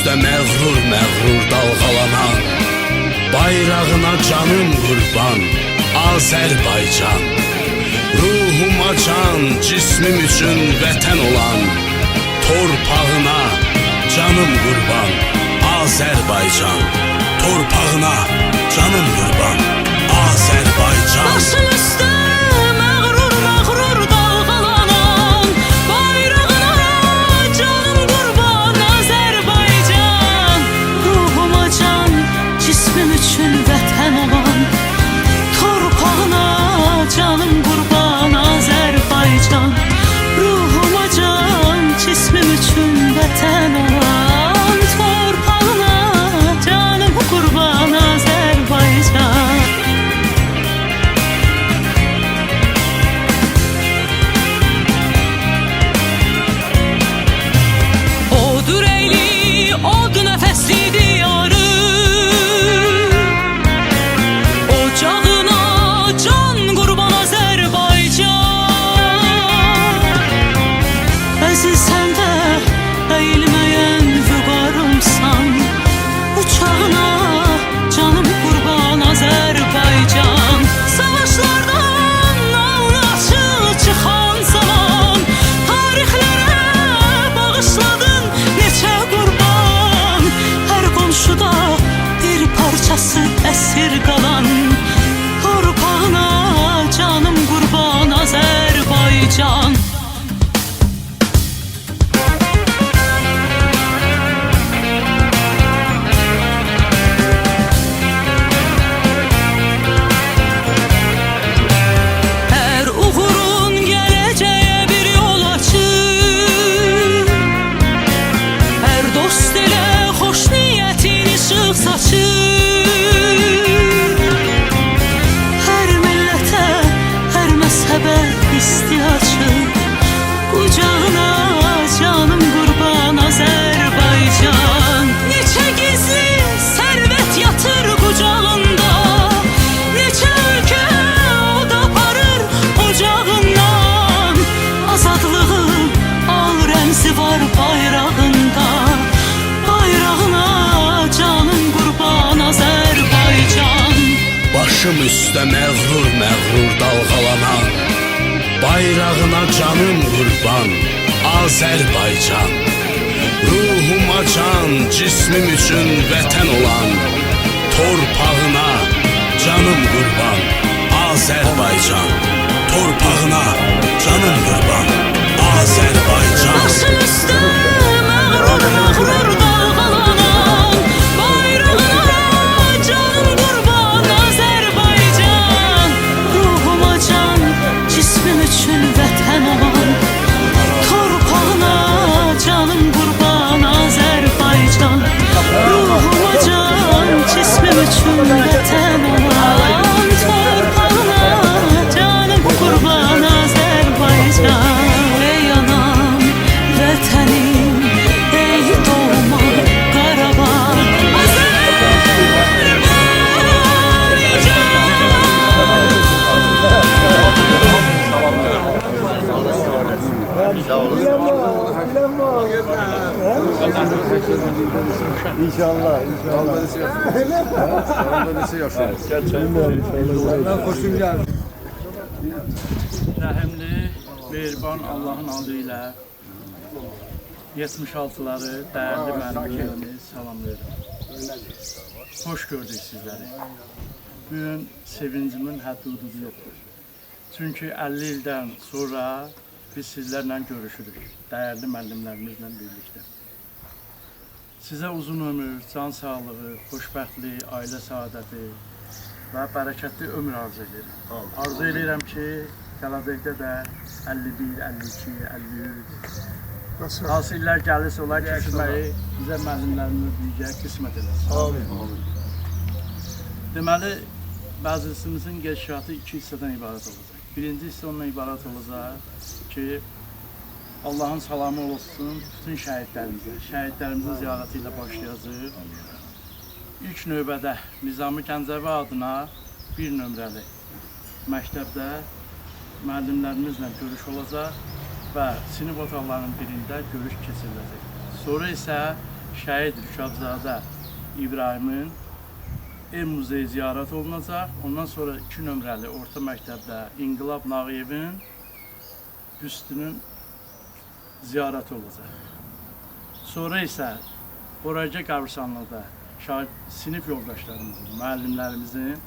üstə məğrur məğrur dalğalanan, bayrağına canım qurban, Azərbaycan. Ruhuma can, cismim üçün vətən olan, torpağına canım qurban, Azərbaycan. Torpağına canım qurban, Azərbaycan. Başın üstə məğrur məğrur dalğalanan, bayrağına canım qurban, Azərbaycan. Ruhuma can, cismim üçün vətən olan, torpağına canım qurban, Azərbaycan. Ruhuma can, cismim üçün vətən olan, torpağına canım qurban, Azərbaycan. Odur eyli, od nəfəsli diyarı, ocağına can qurban, Azərbaycan. Əzizsən də əyilməyən vüqarımsan, uçağına canım qurban, Azərbaycan. Savaşlardan alnı açıq çıxan zaman, tarixlərə bağışladın neçə qurban. Hər qonşuda bir parçası əsir qalan, torpağına canım qurban, Azərbaycan. Hər uğurun gələcəyə bir yol açır, hər dost elə xoş niyyətin işıq saçır. Hər millətə, hər məzhəbə isti açır, qucağına canım qurban, Azərbaycan. Neçə gizli sərvət yatır qucağında, neçə ölkə od aparır ocağından. Azadlığın al rəmzi var bayrağında, bayrağına canım qurban, Azərbaycan. Başım üstə məğrur məğrur dalğalanan, bayrağına canım qurban, Azərbaycan. Ruhuma can, cismim üçün vətən olan, torpağına canım qurban, Azərbaycan. Torpağına canım qurban, Azərbaycan. Başın üstə məğrur məğrur dalğalanan, bayrağına canım qurban, Azərbaycan. Ruhuma can, cismim üçün vətən olan, torpağına canım qurban, Azərbaycan. Ruhuma can, cismim üçün vətən olan, torpağına canım qurban, Azərbaycan. Ey anam, vətənim, ey doğma Qarabağ, İnşallah, inşallah. Rəhimli, mehriban Allahın adı ilə 76'ları dəyərli müəllimlərimi salamlayıram. Xoş gördük sizləri. Bugün sevincimin həddudu yoxdur. Çünki 50 ildən sonra biz sizlərlə görüşürük, dəyərli müəllimlərimizlə birlikdə. Sizə uzun ömür, can sağlığı, xoşbəxtlik, ailə saadəti və bərəkətli ömür arzu edirəm. Arzu edirəm ki, gələcəkdə də 51, 52, 53 hansı illər gəlirsə onlar keçirməyi bizə müəllimlərimiz birgə qismət edəsin. Deməli, məclisimizin gedişatı 2 hissədən ibarət olacaq. Birinci hissə ondan ibarət olacaq ki, Allahın salamı olsun bütün şəhidlərimizə. Şəhidlərimizin ziyarəti ilə başlayacaq. İlk növbədə Nizami Gəncəvi adına bir nömrəli məktəbdə müəllimlərimizlə görüş olacaq və sinif otaqlarının birində görüş keçiriləcək. Sonra isə şəhid Rükabzadə İbrahimin ev muzeyi ziyarət olunacaq. Ondan sonra 2 nömrəli orta məktəbdə İnqilab Nağıyevin büstünün ziyarəti olacaq. Sonra isə Qorayca qəbirstanlıqda sinif yoldaşlarımızın, müəllimlərimizin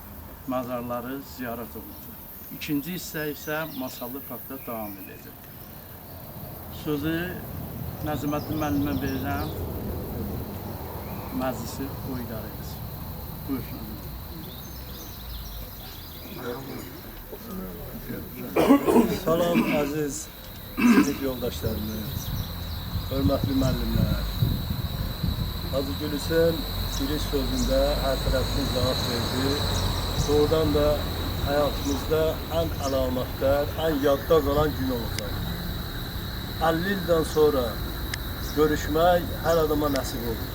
məzarları ziyarət olunacaq. İkinci hissə isə Masallı parkda davam edəcək. Sözü Nəziməddin müəllimə verirəm, məclisi o idarə etsin. Buyursun. Salam aziz sinif yoldaşlarımız, hörmətli müəllimlər. Hacı Gülüsen giriş sözündə hər tərəfini cavab verdi. Doğrudan da həyatımızda ən əlamətdar, ən yadda qalan gün olacaq. 50 ildən sonra görüşmək hər adama nəsib olur.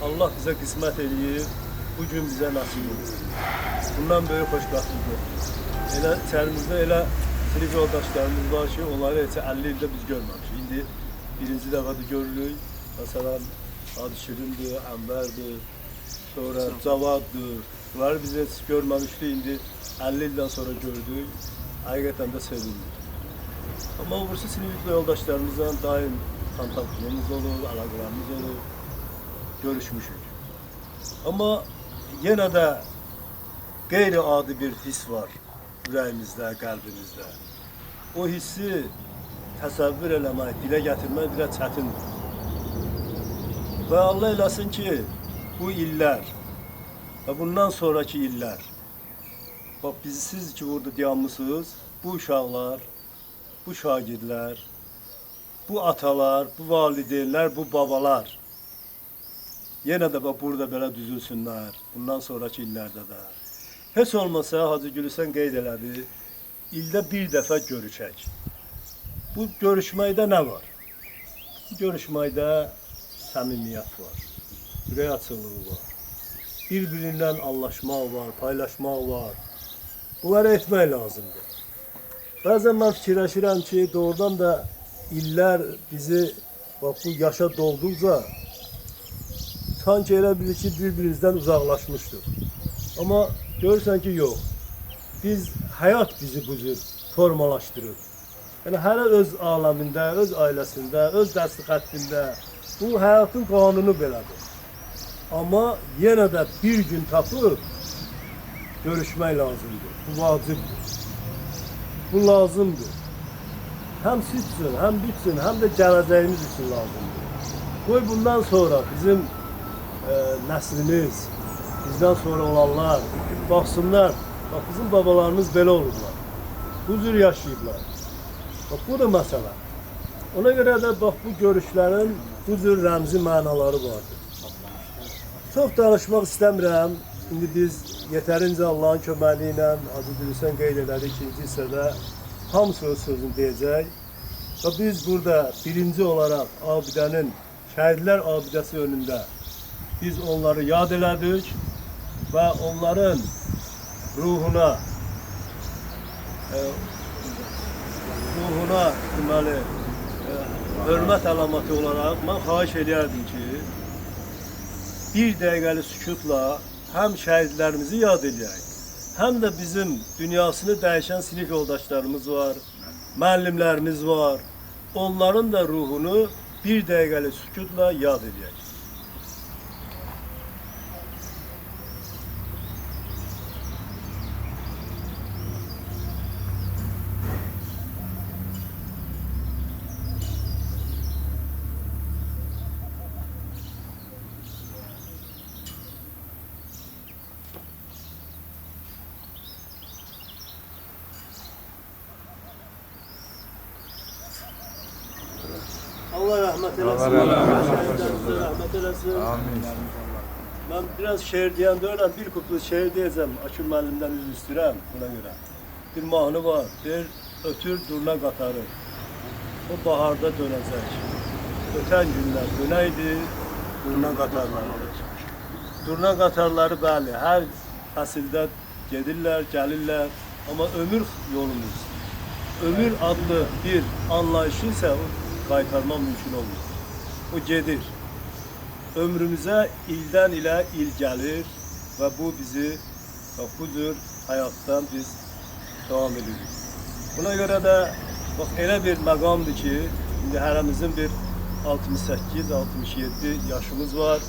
Allah bizə qismət eləyir, bu gün bizə nəsib olur. Bundan böyük xoşbəxtlik yoxdur. Elə içərimizdə elə sinif yoldaşlarımız var ki, onları heç 50 ildə biz görməmişik. İndi birinci dəfədə görürük. Məsələn, Hacı Şirindir, Ənvərdir, sonra Cavaddır. Bunları biz heç görməmişdik, indi 50 ildən sonra gördük. Həqiqətən də sevindik. Amma uğursu sinif yoldaşlarımızla daim kontaktımız olur, əlaqələrimiz olur, görüşmüşük. Amma yenə də qeyri-adi bir his var ürəyimizdə, qəlbimizdə. O hissi təsəvvür eləmək, dilə gətirmək dilə çətindir. Və Allah eləsin ki, bu illər və bundan sonraki illər, bax siz ki burada dayanmışsınız, bu uşaqlar, bu şagirdlər, bu atalar, bu valideynlər, bu babalar yenə də burada belə düzülsünlər, bundan sonraki illərdə də. Heç olmasa Hacı Gülüsen qeyd elədi, ildə bir dəfə görüşək. Bu görüşməkdə nə var? Bu görüşməkdə səmimiyyət var, ürək açıqlığı var, bir-birindən anlaşmaq var, paylaşmaq var. Bunları etmək lazımdır. Bəzən mən fikirləşirəm ki, doğrudan da illər bizi bax, bu yaşa dolduqca sanki elə bilir ki, bir-birimizdən uzaqlaşmışdır. Amma görürsən ki, yox. Biz, həyat bizi bu cür formalaşdırır. Yəni, hərə öz aləmində, öz ailəsində, öz dərsli xəttində bu həyatın qanunu belədir. Amma yenə də bir gün tapıb görüşmək lazımdır. Bu vacibdir. Bu lazımdır. Həm siz üçün, həm biz üçün, həm də gələcəyimiz üçün lazımdır. Qoy bundan sonra bizim nəslimiz, bizdən sonra olanlar baxsınlar, bax bizim babalarımız belə olublar, bu cür yaşayıblar. Bax bu da məsələ. Ona görə də bax bu görüşlərin bu cür rəmzi mənaları vardır. Çox danışmaq istəmirəm. İndi biz yetərincə Allahın köməyi ilə Hacı Gülüsen qeyd elədi, ikinci hissədə hamısı öz sözünü deyəcək. Və biz burada birinci olaraq abidənin, şəhidlər abidəsi önündə biz onları yad elədik və onların ruhuna deməli, hörmət əlaməti olaraq mən xahiş edərdim ki, bir dəqiqəli sükutla həm şəhidlərimizi yad edək, həm də bizim dünyasını dəyişən sinif yoldaşlarımız var, müəllimlərimiz var. Onların da ruhunu bir dəqiqəli sükutla yad edək. Allah rəhmət eləsin. Şəhidlərimizə rəhmət eləsin. Amin. Mən biraz şeir deyəndə öyrəm, bir kupluk şeir deyəcəm. Akif müəllimdən üzr istəyirəm buna görə. Bir mahnı var, deyir, ötür durna qatarı. O baharda dönəcək. Ötən günlər dönəydi, durna qatarları. Durna qatarları bəli, hər fəsildə gedirlər, gəlirlər. Amma ömür yolumuz, ömür adlı bir anlayışı isə qaytarma mümkün olmur. O gedir. ömrümüze ilden ile il gelir ve bu bizi bu cür hayattan biz devam ediyoruz. Buna göre de bak elə bir məqamdır ki, indi hərəmizin bir 68-67 yaşımız var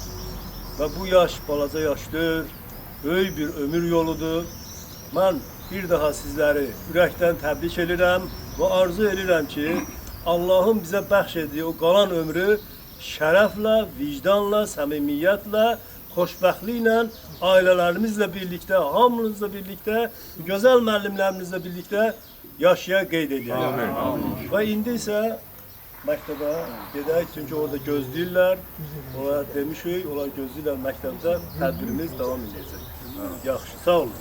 ve bu yaş balaca yaşdır, böyük bir ömür yoludur. Mən bir daha sizləri ürəkdən təbrik edirəm və arzu edirəm ki, Allah'ın bizə bəxş etdiyi o qalan ömrü şərəflə, vicdanla, səmimiyyətlə, xoşbəxtliklə, ailələrimizlə birlikdə, hamımızla birlikdə, gözəl müəllimlərimizlə birlikdə yaşaya qeyd edək. Və indi isə məktəbə gedək, çünki orada gözləyirlər. Onlar demişik, onlar gözləyirlər məktəbdə, tədbirimiz davam edəcək. Yaxşı, sağ olun.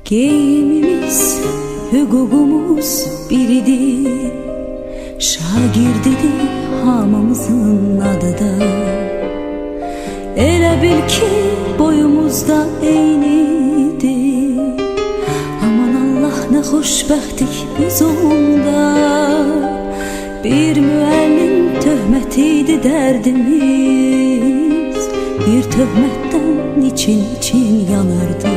Geyimimiz, hüququmuz biridir, şagirdidir hamımızın adı da. Elə bil ki boyumuzda eynidir, aman Allah nə xoşbəxtlik biz onda. Bir müəllim töhmətiydi dərdimiz, bir töhmətdən için yanardı.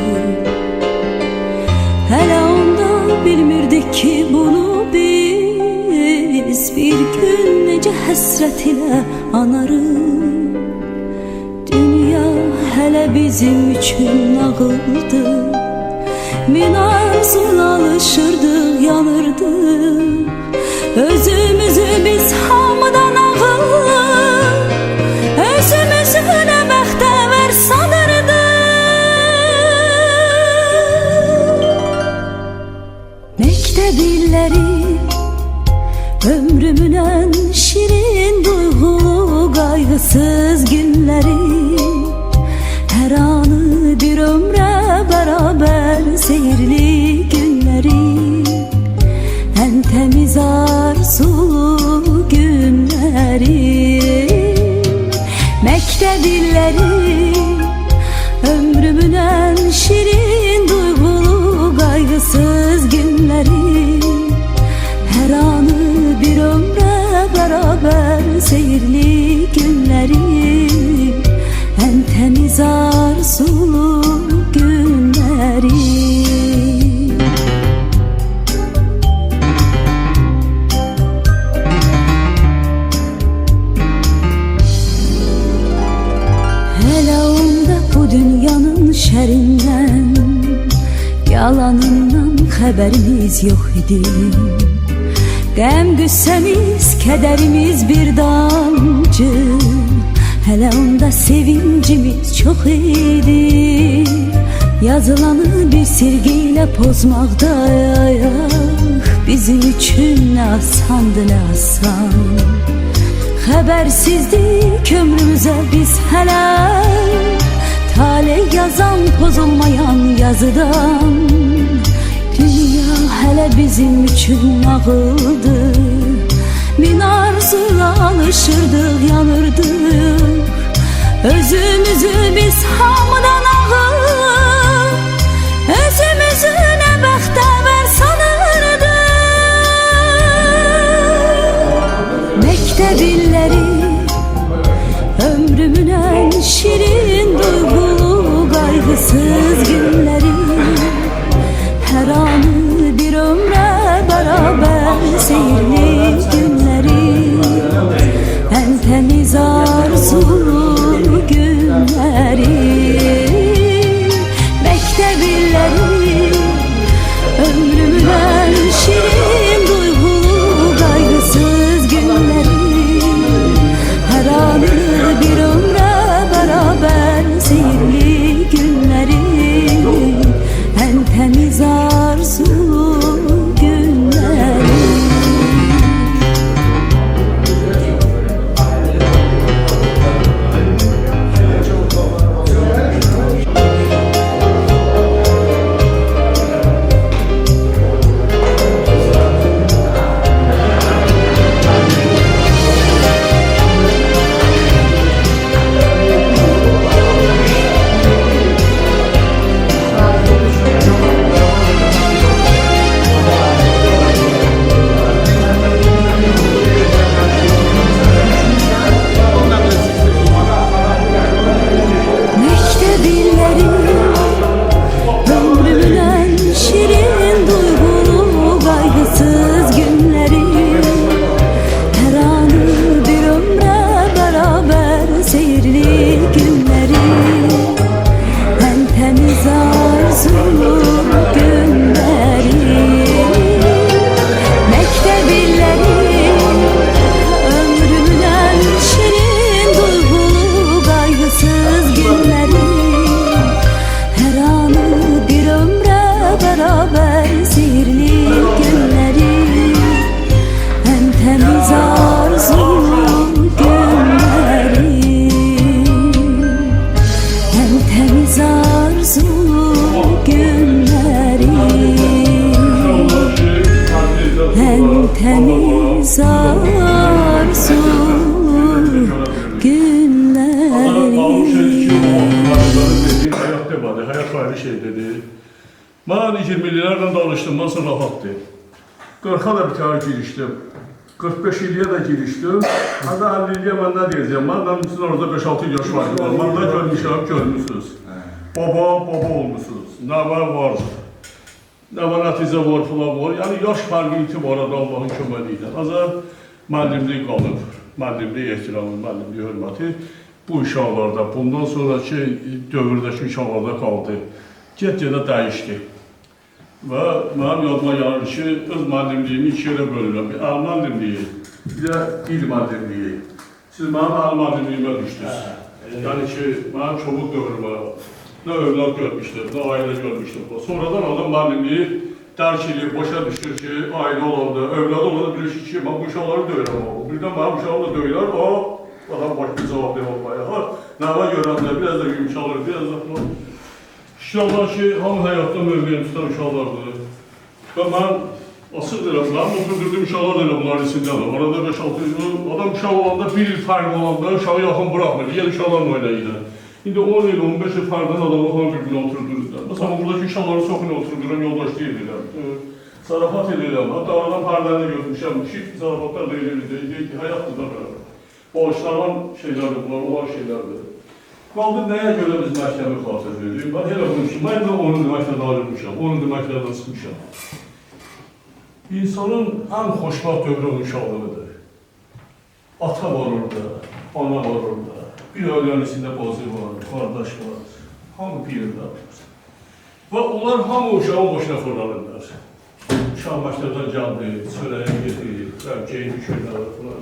Hələ onda bilmirdik ki bunu biz bir gün necə həsrət ilə anarıq. Dünya hələ bizim üçün nağıldı, min arzuyla alışırdıq, yanırdıq. Özümüzü biz hamıdan ağıllı, özümüzü nə bəxtəvər sanırdıq. Məktəb illəri, ömrümün ən şirin duyğulu qayğısız günləri, hər anı bir ömrə bərabər seyirli günləri, ən təmiz arzulu günləri. Məktəb illəri, ömrümün ən şirin duyğulu qayğısız günləri, hər anı bir ömrə bərabər seyirli günləri, ən təmiz arzulu günləri. Hələ onda bu dünyanın şərindən, yalanından xəbərimiz yox idi. Qəm qüssəmiz, kədərimiz bir damcı, hələ onda sevincimiz çox idi. Yazılanı bir silgiyle pozmaqda bizim üçün nə asandı, nə asan. Xəbərsizdik ömrümüzə biz hələ, talih yazan pozulmayan yazıdan. Dünya hələ bizim üçün nağıldı, min arzuyla alışırdıq, yanırdıq. Özümüzü biz hamıdan ağıllı, özümüzü nə bəxtəvər sanırdıq. Məktəb illəri, ömrümün ən şirin duyğulu qayğısız günləri, hər anı bir ömrə bərabər seyirli günləri, ən təmiz arzulu günləri. Məktəb illəri, ömrümün ən şirin duyğulu qayğısız günləri, hər anı bir ömrə bərabər seyirli günləri, ən təmiz arzulu günləri. temiz arzu günleri. Hayat demedi, hayat ayrı şey dedi. Ben 20'lilerden danıştım, nasıl rahattı. 40'a da bir tane giriştim. 45 illiye de giriştim. Hatta 50 illiye ben ne diyeceğim? Ben sizin orada 5-6 yaş var. Ben de görmüşüm, görmüşsünüz. Baba olmuşsunuz. Ne var? Ne var, nəticə var, falan var. Yani yaş farkı itibarında Allah'ın köməliyle. Azar müəllimlik qalıb, müəllimlik ehtiramı, müəllimlik hörməti bu uşaqlarda, bundan sonraki dövrdəki uşaqlarda qaldı. Get-gedə dəyişdi. Və mənim yadıma gəlir ki, öz müəllimliyimi iki yerə bölürəm. Bir əl müəllimliyi, bir də dil müəllimliyi. Siz mənim əl müəllimliyimə düşdünüz. Yəni ki, mənim çobuk dövrümə ne evlat görmüştür, ne aile görmüştür. Sonradan adam müəllimliyi dərk edib, başa düşür ki, aile olanda, evladı olanda bir ki, ben bu uşaqları döyürəm o. Birdən mənim uşağımı da döyürlər, o adam başka cevap olmaya. Nəvə görəndə, biraz da yumuşalır, biraz da falan. İnşallah ki, hamı həyatda mövqeyini tutan uşaqlardır. Və mən asıl deyirəm, mənim oturdurdum uşaqlar da elə bunların içindədir. Orada 5-6 yıl, adam uşaq olanda, bir il fərq olanda uşağı yaxın bırakmır, digər uşaqlarla oynayırlar. İndi 10 il, 15 il fərqdən adamı hamı bir-birinə oturdururlar. Məsələn, buradakı uşaqları çoxunu oturduram, yoldaş deyirlər. Zarafat edirəm, hatta aradan pərdəni götürmüşəm, şift zarafatlar da edirlər, deyir ki, həyatdır da bərabər. Bağışlanan şeylərdir bunlar, olan şeylərdir. Qaldı, nəyə görə biz məhkəmi xatırlayırıq? Ben elə bunun ki, mən də onun deməklə ayrılmışam, onun deməklərdən çıxmışam. İnsanın ən xoşbaxt dövrü uşaqlığıdır. Ata var orada, ana var orada. Bir ailənin içində bacı var, qardaş var, hamı bir yerdə var. Və onlar hamı uşağın başına fırlanırlar. Uşaq məktəbdən gəldi, çörəyə gedir, geyini düşürlər falan.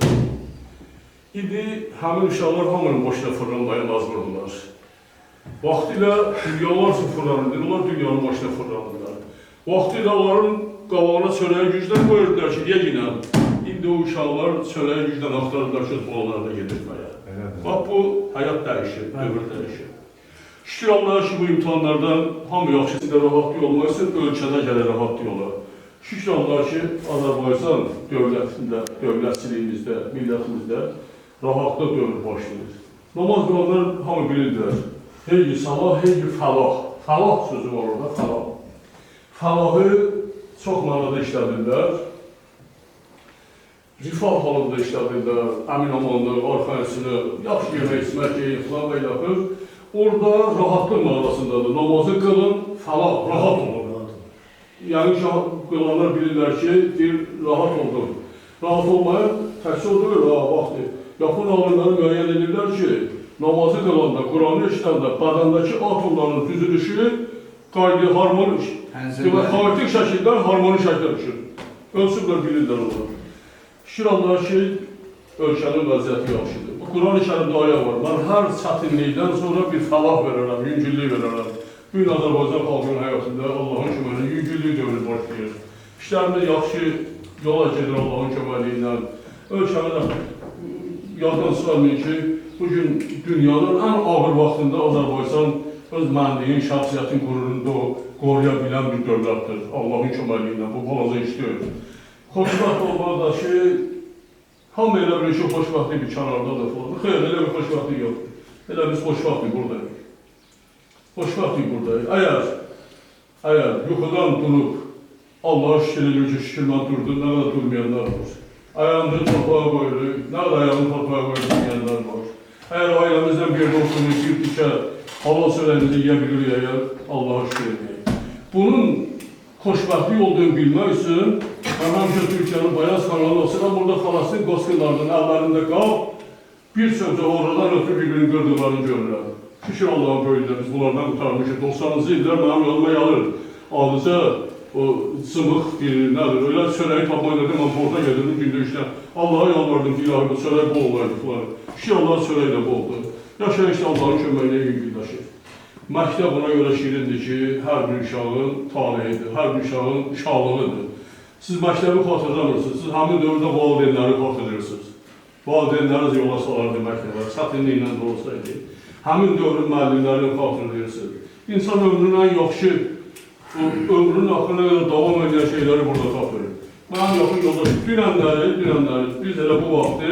İndi həmin uşaqlar hamının başına fırlanmaya lazımdırlar. Vaxtilə dünyalar üçün fırlanırlar, onlar dünyanın başına fırlanırlar. Vaxtilə onların qabağına çörəyə gücdən qoyurdular ki, yeginə. İndi o uşaqlar çörəyə gücdən axtarırlar ki, bolalarına gedirməyə. Bax bu, həyat dəyişir, dövr dəyişir. Şükür Allah'a ki, bu imtihanlardan hamı yaxşısında rahatlı olmaq üçün ölkədə gəlir rahatlı ola. Şükür Allah'a ki, Azərbaycan dövlətində, dövlətçiliyimizdə, millətimizdə rahatlı dövr başlayır. Namaz qılanlar hamı bilirlər. Hey salah, hey fəlah. Fəlah sözü var orada, fəlah. Fəlahı çox mənada işlədirlər. Rifah halında işlədirlər, əmin amanlıq, arxayısını, yaxşı yemək, içmək, falan və yaxır. Orada rahatlıq mənasındadır. Namazı qılın, fəlah, rahat olun. Yəni ki, qılanlar bilirlər ki, deyir, rahat oldum. Rahat olmaya təhsil olur, vaxtı. Yapın alimləri müəyyən edirlər ki, namazı qılanda, Quranı işləndə, bədəndəki atomların düzülüşü harmonik şəkildə, harmonik şəkildə düşür. Ölçüblər, bilirlər onlar. Şükür Allah'a ki, ölkənin vəziyyəti yaxşıdır. Bu Quran-ı Kərimdə ayə var. Mən hər çətinlikdən sonra bir fəlah verərəm, yüngüllük verərəm. Bugün Azərbaycan xalqının həyatında Allah'ın köməli yüngüllük dövrü başlayır. İşlərimiz yaxşı yola gedir Allah'ın köməliyi ilə. Ölkəmin yaddan çıxarmayın ki, bugün dünyanın ən ağır vaxtında Azərbaycan öz mənliyin, şəxsiyyətin qürurunda qoruya bilən bir dövlətdir. Allah'ın köməliyi ilə. Bu balaca işləyir. Xoşbaxt olmalı da ki, hamı elə bir şey xoşbaxtlı bir kənardadır falan. Xeyr, elə bir xoşbaxtlı yoxdur. Elə biz xoşbaxtlı buradayıq. Xoşbaxtlı buradayıq. Əgər yuxudan durub, Allah'a şükür edir ki, şükür mən durdum, nə qədər durmayanlar var. Ayağımızı torpağa qoyuruq, nə qədər ayağımızı torpağa qoyurmayanlar var. Əgər ailəmizdən bir yerdə oturmuş, bir dikə, halal sörəyimizi yiyə bilirik, əgər Allah'a şükür edək. Bunun xoşbəxtlik olduğunu bilmək üçün, mən həmişə Türkiyənin Bayaz kanalı olsa, burada Falastin qoşqunlarının əllərində qal, bir sözə oradan ötürü bir-birinin qırdıqlarını görürəm. Şükür Allah'ın böyüdür, biz bunlardan qutarmışıq. 90-cı illər mənim yoluma yalır. Adıca o sımıq bir nədir, öyle çörəyi tapmayı dedim, mən borda gedirdim gündə işlə. Allah'a yalvardım ki, ilahi bu çörək bol olaydı falan. Şükür Allah'ın çörəyi də boldur. Yaşayın işte Allah'ın köməyinə yüngülləşir. Məktəb buna görə şirindir ki, hər bir uşağın taleyidir, hər bir uşağın uşaqlığıdır. Siz məktəbi xatırlamırsınız, siz həmin dövrdə valideynləri xatırlayırsınız. Valideynləriniz yola salardı məktəbə, çətinliklə də olsaydı. Həmin dövrün müəllimlərini xatırlayırsınız. İnsan ömrünün ən yaxşı, ömrünün axırına qədər davam edən şeyləri burada tapır. Mənim yaxın yoldaşım, dünənləri, biz elə bu vaxtı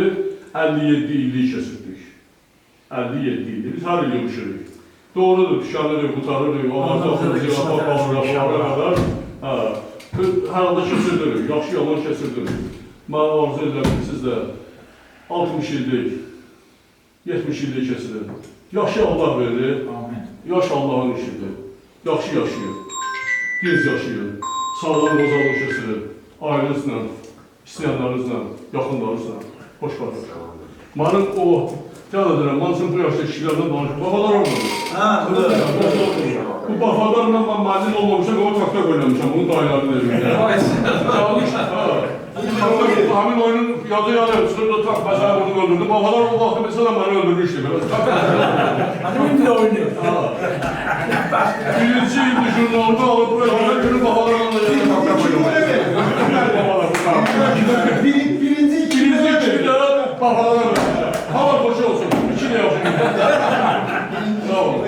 57 illik keçirdik. 57 ildir, biz hər il yığışırıq. Doğrudur, tükəniririk, qutarırıq, ağacaqlarımızı yapaq, hər anda keçirdirik, yaxşı yalan keçirdirik. Mən arzu edirəm ki, siz də 60 illik, 70 illik keçirir. Yaxşı Allah verir, yaş Allahın işidir. Yaxşı yaşayın, gez yaşayın, sağlam qozalıq keçirir, ailənizlə, istəyənlərinizlə, yaxınlarınızla, xoş qalın. Mənim o, gəl edirəm, mən üçün bu yaşda kişilərdən danışım, babalar olmadı. Bu babalarla mən müəllim olmamışam, o traktor oynamışam, bunun dayılarının evində. Həmin oyunun yazı yanı, sırda trak məsələ bunu öldürdü, babalar o vaxtı mesela məni öldürmüşdü. Hanım da oynuyor. Birinci ildi jurnalda alıp buraya günü babalarla traktor oynamışam. Birinci, İkinci de babalara vermişler. Hava boşu olsun, iki de yapın. Sağ olun.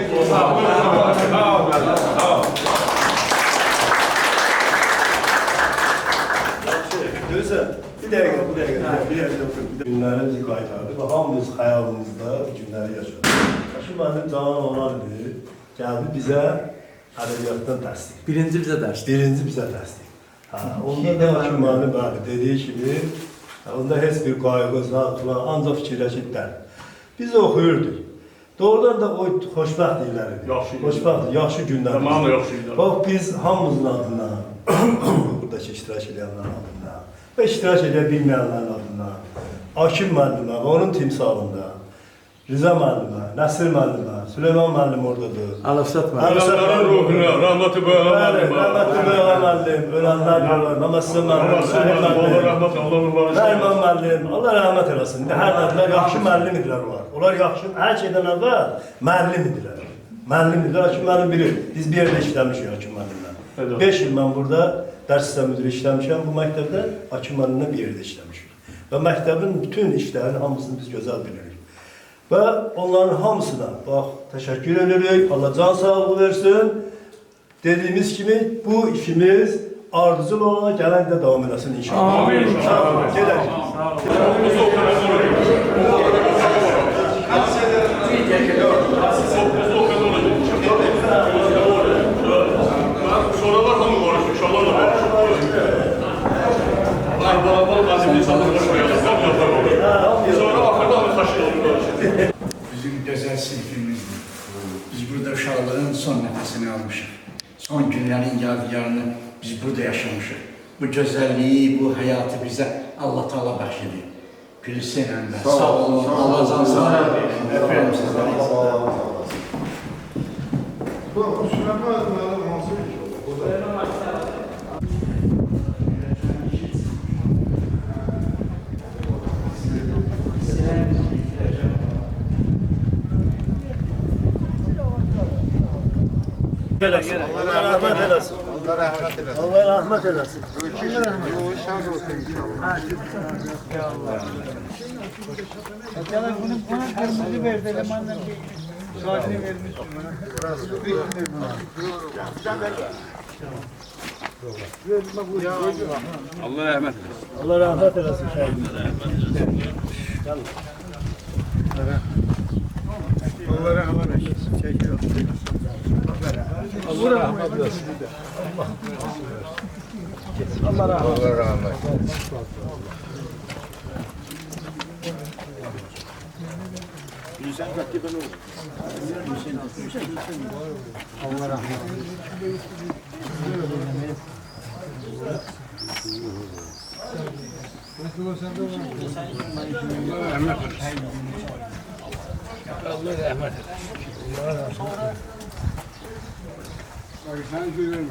Bir dakika. Günlerimizi qaytardı və hamımız xəyalımızda günləri yaşadık. Şu mənim canan olan idi, gəldi bizə ədəbiyyatdan dərslik. Birinci bizə dərs. Birinci bizə dərslik. Onda da ki, mənim dediyi kimi, onda heç bir qayğı, zartla, ancaq fikirləşikdən. Biz oxuyurduk. Doğrudan da o xoşbəxt illər idi. Xoşbəxt, yaxşı günlər. Tamam, yaxşı günlər. Bax, biz hamımızın adına, buradakı iştirak edənlərin adına və iştirak edə bilməyənlərin adına, Akim müəllimə və onun timsalında, Rıza müəllimə, Nəsir müəllimə, Süleyman müəllim oradadır. Alafsat müəllim. Ölənlərin ruhuna, rahmeti böylə müəllim. Rəhmətli Böylə müəllim, ölənlər görür, Məməsin müəllim, Süleyman müəllim, Nərman müəllim, Allah rəhmət eləsin. İndi hər nədilər yaxşı müəllim idilər onlar. Onlar yaxşı, hər şeydən əvvəl müəllim idilər. Müəllim idilər, Akim müəllim bilir. Biz bir yerdə işləmişik Akim müəllimlə. 5 il mən burada dərs sistem müdürü işləmişəm bu məktəbdə, Akim müəllimlə bir yerdə işləmişik. Və məktəbin bütün işlərini hamısını biz gözəl bilirik. Və onların hamısına bax, təşəkkür edirik, Allah can sağlığı versin. Dediyimiz kimi bu işimiz ardıcıl olana gələn də davam eləsin inşallah. Amin inşallah. Gedək. Sonralar hamı konuşur, inşallah da konuşur. Balabalı lazım insanları koyalım, sonra ahırda hamı taşıyalım. Bizim gözəl sinifimizdir. Biz burada uşaqlığın son nəfəsini almışıq. Son günlərin yadigarını biz burada yaşamışıq. Bu gözəlliyi, bu həyatı bizə Allah Taala bəxş edir. Gülüsün əndə. Sağ olun, Allah can sağ olun. Öpürəm sizləri. Bu Süleyman müəllim hansı bir şey oldu? Allah rahmet eylesin. Allah rahmet eylesin. Allah rahmet eylesin. Kimler rahmet? O şans olsun inşallah. Gel buna kırmızı verdi elemanlar bir saatini vermiş bana. Allah rahmet eylesin. Allah rahmet eylesin. Allah rahmet eylesin. Çekiyor. Allah rahmet eylesin. Allah rahmet eylesin. Allah rahmet Sen görmedin.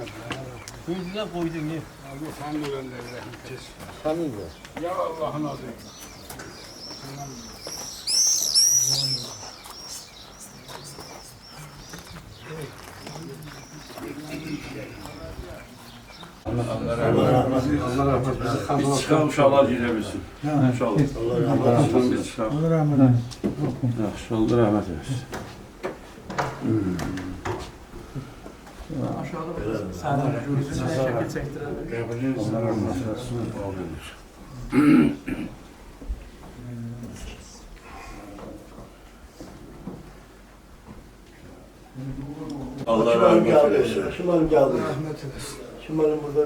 Kuyudan koydun ya. Allah sen de gönderdi. Ya Allah'ın adı. Allah rahmet eylesin. Biz çıkan uşaqlar gidebilsin. İnşallah. Allah rahmet eylesin. Biz çıkan. Allah rahmet eylesin. Yaxşı, Allah rahmet eylesin. Helal olsun. Sağ Gülsün şəkil çəkdirəlim. Qəbulünüz Allah rahmet eylesin. Şimalım geldi. Şimalım burada.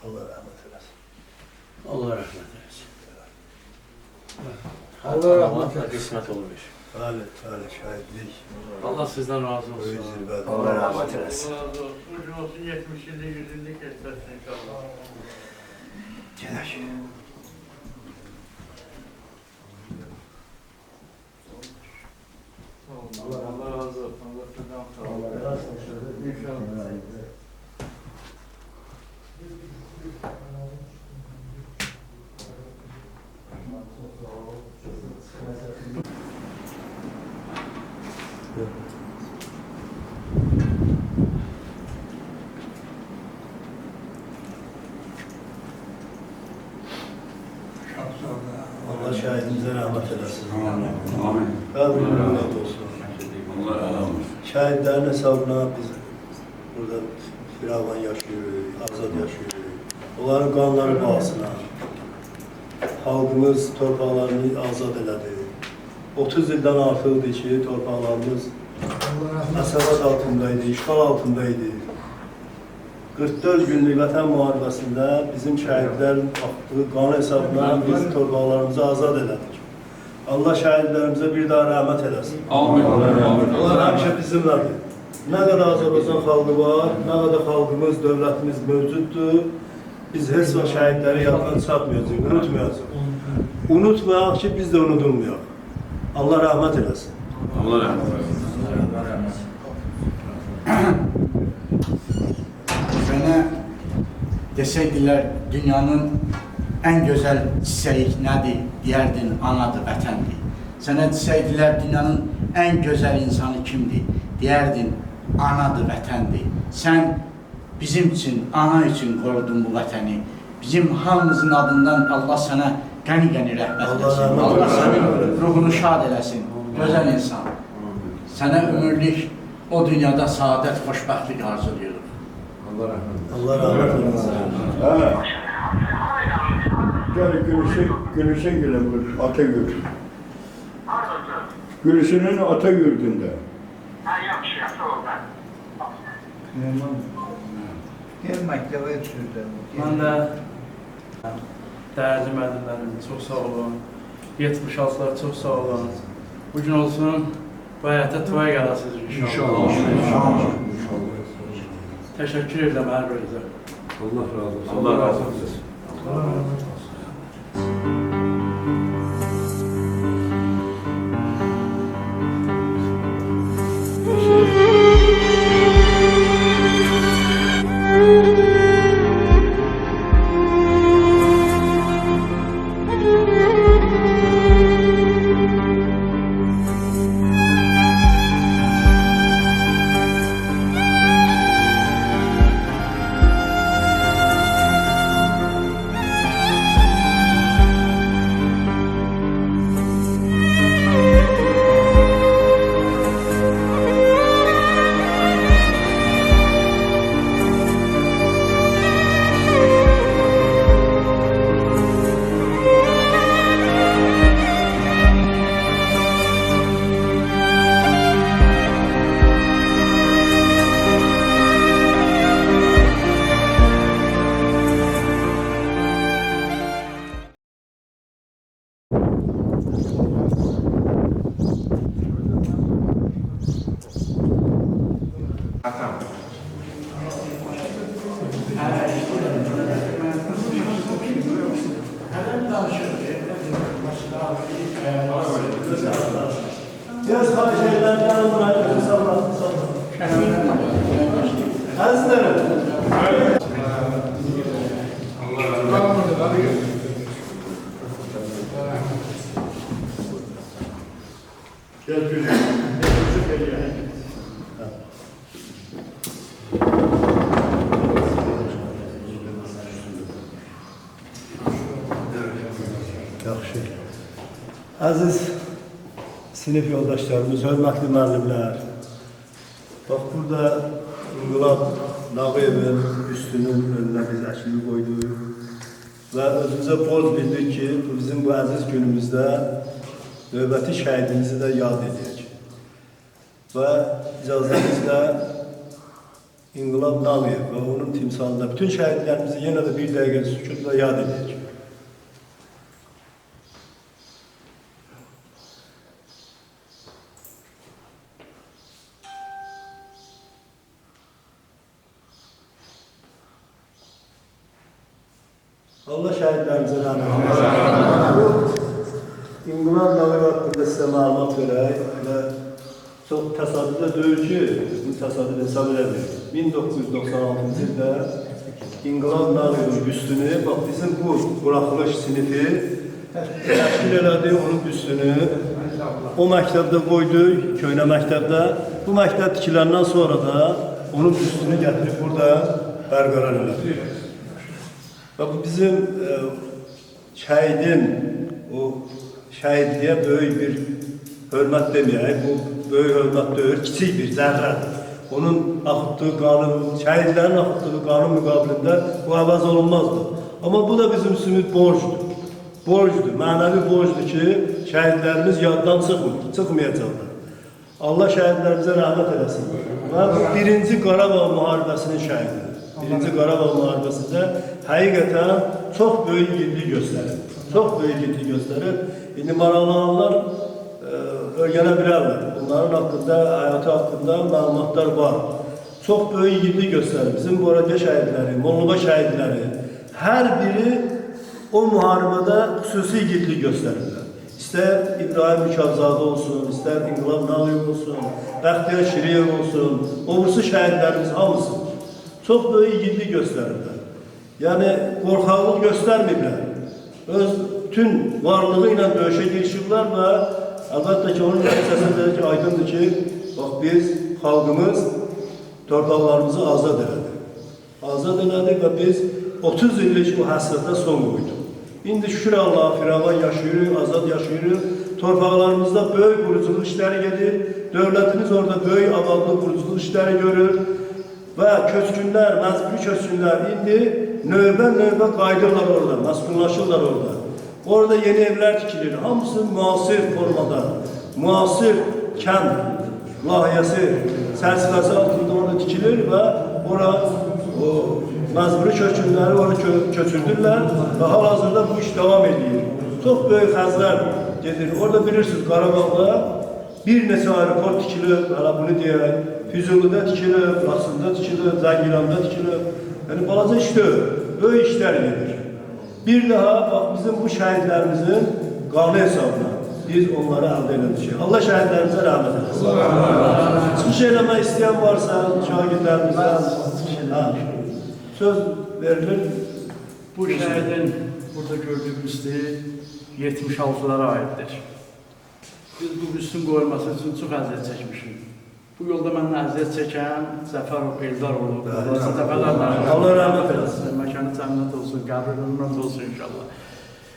Allah rahmet eylesin. Allah rahmet eylesin. Allah rahmet eylesin. Kısmet olmuş. Hale şahitlik. Allah sizden razı olsun. Öyle zirvede. Allah rahmet eylesin. Allah razı olsun. Bugün olsun 70 illik, 100 illik etsin inşallah. Gelaş. Allah razı olsun. Allah sizden sağ olsun. İnşallah. Allah şahidimize rahmet eylesin. Amin. Kabri rahmet olsun. Allah razı olsun. Şehitlerin hesabına biz burada firavan yaşıyoruz, azad yaşıyoruz. Onların qanları bağısına halkımız torpaqlarını azad elədi. 30 ildən artıqdır ki, torpaqlarımız əsəbat altındaydı, işğal altındaydı. 44 günlük vətən müharibəsində bizim şəhidlərin atdığı qan hesabına biz torpaqlarımızı azad elədik. Allah şəhidlərimizə bir daha rəhmət eləsin. Amin. Allah həmişə bizimlədir. Nə qədər Azərbaycan xalqı var, nə qədər xalqımız, dövlətimiz mövcuddur, biz heç vaxt şəhidləri yaddan çatmayacaq, unutmayacaq. Unutmayaq ki, biz də unudulmayaq. Allah rəhmət eləsin. Allah rahmet eylesin. Sənə desəydilər dünyanın ən gözəl çiçəyi nədir? Deyərdin, anadır, vətəndir. Sənə desəydilər dünyanın ən gözəl insanı kimdir? Deyərdin, anadır, vətəndir. Sən bizim üçün, ana üçün qorudun bu vətəni. Bizim hamımızın adından Allah sənə qəni-qəni rəhmət eləsin. Allah sənin ruhunu şad eləsin. Gözəl insan. Sənə ömürlük o dünyada saadət, xoşbəxtlik arzulayırıq. Allah rəhmət eləsin. Gel Gülüş'e gelen bu Atagül. Gülüş'ünün Atagül'ünde. Gel məktəbə sürdüm. Mən də dəyərli müəllimlərim, çox sağ olun. 76'lar çox sağ olun. Bugün olsun, bu həyata toya gələsiniz inşallah. Təşəkkür edirəm hər birinizə. Allah razı olsun. Allah razı olsun. Biraz xahiş edirəm, gəlin buna sallasın. Əzizlərim. Gel Gülüş'e. Yaxşı. Aziz sinif yoldaşlarımız, hörmətli müəllimlər. Bax burada İnqilab Nağıyevin üstünün önünə biz əkili qoyduq və özümüzə borc bildik ki, bizim bu əziz günümüzdə növbəti şəhidimizi də yad edək. Və icazənizlə İnqilab Nağıyev və onun timsalında bütün şəhidlərimizi yenə də bir dəqiqə sükutla yad edək. Allah şəhidlərimizə rəhmət eylesin. İnqilab Nağıyev haqqında sizə məlumat verək və çox təsadüflə deyil ki, bu təsadüf hesab edədir. 1996-cı ildə İnqilab Nağıyevin büstünü, bax bizim bu buraxılış sinifi təşkil elədi, onun büstünü o məktəbdə qoydu, köhnə məktəbdə. Bu məktəb tikiləndən sonra da onun büstünü gətirib burada bərqərar elədi. Və bu bizim şəhidin, o şəhidliyə böyük bir hörmət deməyək, bu böyük hörmət deyil, kiçik bir zərrədir. Onun axıtdığı qanun, şəhidlərin axıtdığı qanun müqabilində bu əvəz olunmazdır. Amma bu da bizim üçün borcdur. Borcdur, mənəvi borcdur ki, şəhidlərimiz yaddan çıxmayacaqlar. Allah şəhidlərimizə rəhmət eləsin. Və birinci Qarabağ müharibəsinin şəhididir. Birinci Qarabağ müharibəsində həqiqətən çox böyük igidlik göstərir. Çox böyük igidlik göstərir. İndi maraqlananlar öyrənə bilərlər. Bunların haqqında, həyatı haqqında məlumatlar var. Çox böyük igidlik göstərir. Bizim Boracə şəhidləri, Mollova şəhidləri, hər biri o müharibədə xüsusi igidlik göstərirlər. İstər İbrahim Mükavzadə olsun, istər İnqilab Nağıyev olsun, Bəxtiyar Şiriyev olsun, oğrusu şəhidlərimiz hamısı çox böyük igidlik göstərirlər. Yəni, qorxaqlıq göstərməyiblər. Öz bütün varlığı ilə döyüşə girişiblər və əlbəttə ki, onun nəticəsində ki, aydındır ki, bax biz, xalqımız torpaqlarımızı azad elədik. Azad elədik və biz 30 illik bu həsrətə son qoyduq. İndi şükür Allah, firavan yaşayırıq, azad yaşayırıq. Torpaqlarımızda böyük quruculuq işləri gedir. Dövlətimiz orada böyük abadlıq quruculuq işləri görür. Və köçkünlər, məcburi köçkünlər indi növbə qayıdırlar orada, məskunlaşırlar orada. Orada yeni evlər tikilir. Hamısı müasir formada, müasir kənd layihəsi çərçivəsi altında orada tikilir və ora o məcburi köçkünləri orada köçürdürlər və hal-hazırda bu iş davam edir. Çox böyük xərclər gedir. Orada bilirsiniz, Qarabağda bir neçə aeroport tikilir, hələ bunu deyək, Füzulidə tikilir, Laçında tikilir, Zəngilanda tikilir. Yəni, balaca işdir, böyük işlər gedir. Bir daha, bax, bizim bu şəhidlərimizin qanı hesabına biz onları əldə elədik. Allah şəhidlərimizə rəhmət eləsin. Çıxış eləmək istəyən varsa, şagirdlərimizdən söz verilir. Bu şəhidin burada gördüyümüz 76'lara aiddir. Biz bu üstün qoyulması üçün çox əziyyət çəkmişik. Bu yolda məndən əziyyət çəkən Zəfərov Eldar olub. Allah rəhmət eləsin. Məkanı təminat olsun, qəbri hörmət olsun inşallah.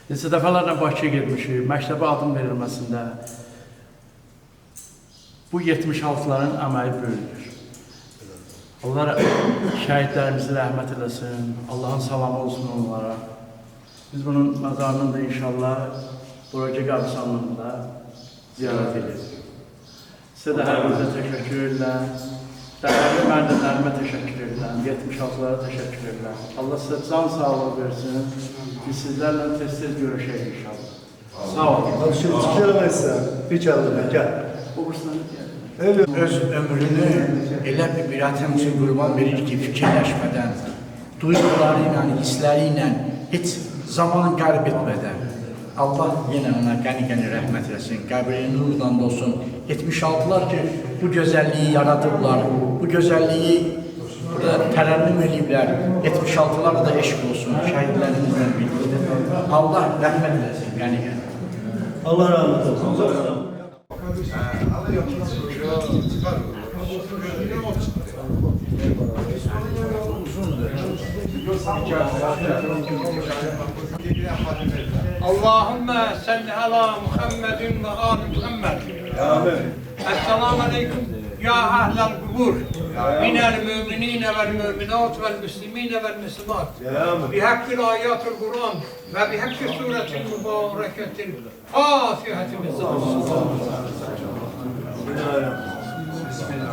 Neçə dəfələrlə Bakıya getmişik, məktəbə adım verilməsində. Bu 76'ların əməyi böyüdür. Allah şəhidlərimizi rəhmət eləsin, Allahın salamı olsun onlara. Biz bunun məzarını da inşallah Boracə qəbristanlığında ziyarət edirik. Sizə də hər birinizə təşəkkür edirəm. Dəyərli müəllimlərimə təşəkkür edirəm. 76'lara təşəkkür edirəm. Allah sizə can sağlığı versin. Biz sizlərlə tez-tez görüşək inşallah. Sağ olun. Şimdi çıxırmaq istəyəm. Bir kəlmə, gəl. Öz ömrünü elə bir birətəm üçün qurban verir ki, fikirləşmədən, duyğuları ilə, hissləri ilə, heç zaman qərb etmədən. Allah yenə ona qəni-qəni rəhmət eləsin, qəbrini nurdan olsun. 76'lar ki, bu gözəlliyi yaradıblar, bu gözəlliyi burada tərənnüm ediblər. 76'lara da eşq olsun, şəhidlərimizlə birlikdə. Allah rəhmət eləsin, qəni-qəni. Allah rəhmət olsun. Allahümme salli ala Muhammedin ve ali Muhammed. Esselamu aleyküm ya ahlel kubur. Minel müminine vel müminat vel müslimine vel müslimat. Bihakkil ayatul Kur'an ve bihakkil suretil mübareketil Fatihatimiz. Bismillah.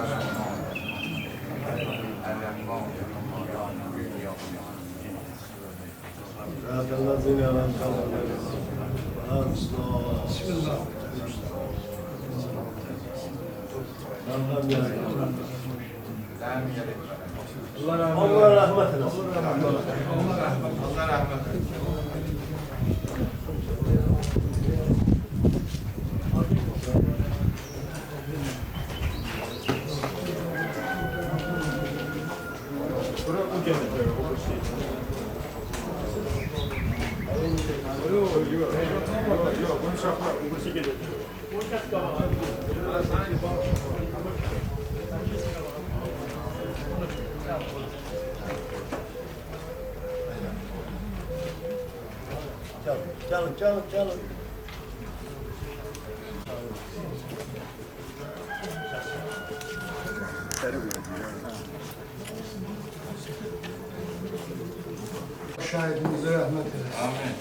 Allah rahmet eylesin. Allah rahmet eylesin. Canım. Şahidimize rahmet eylesin. Amin.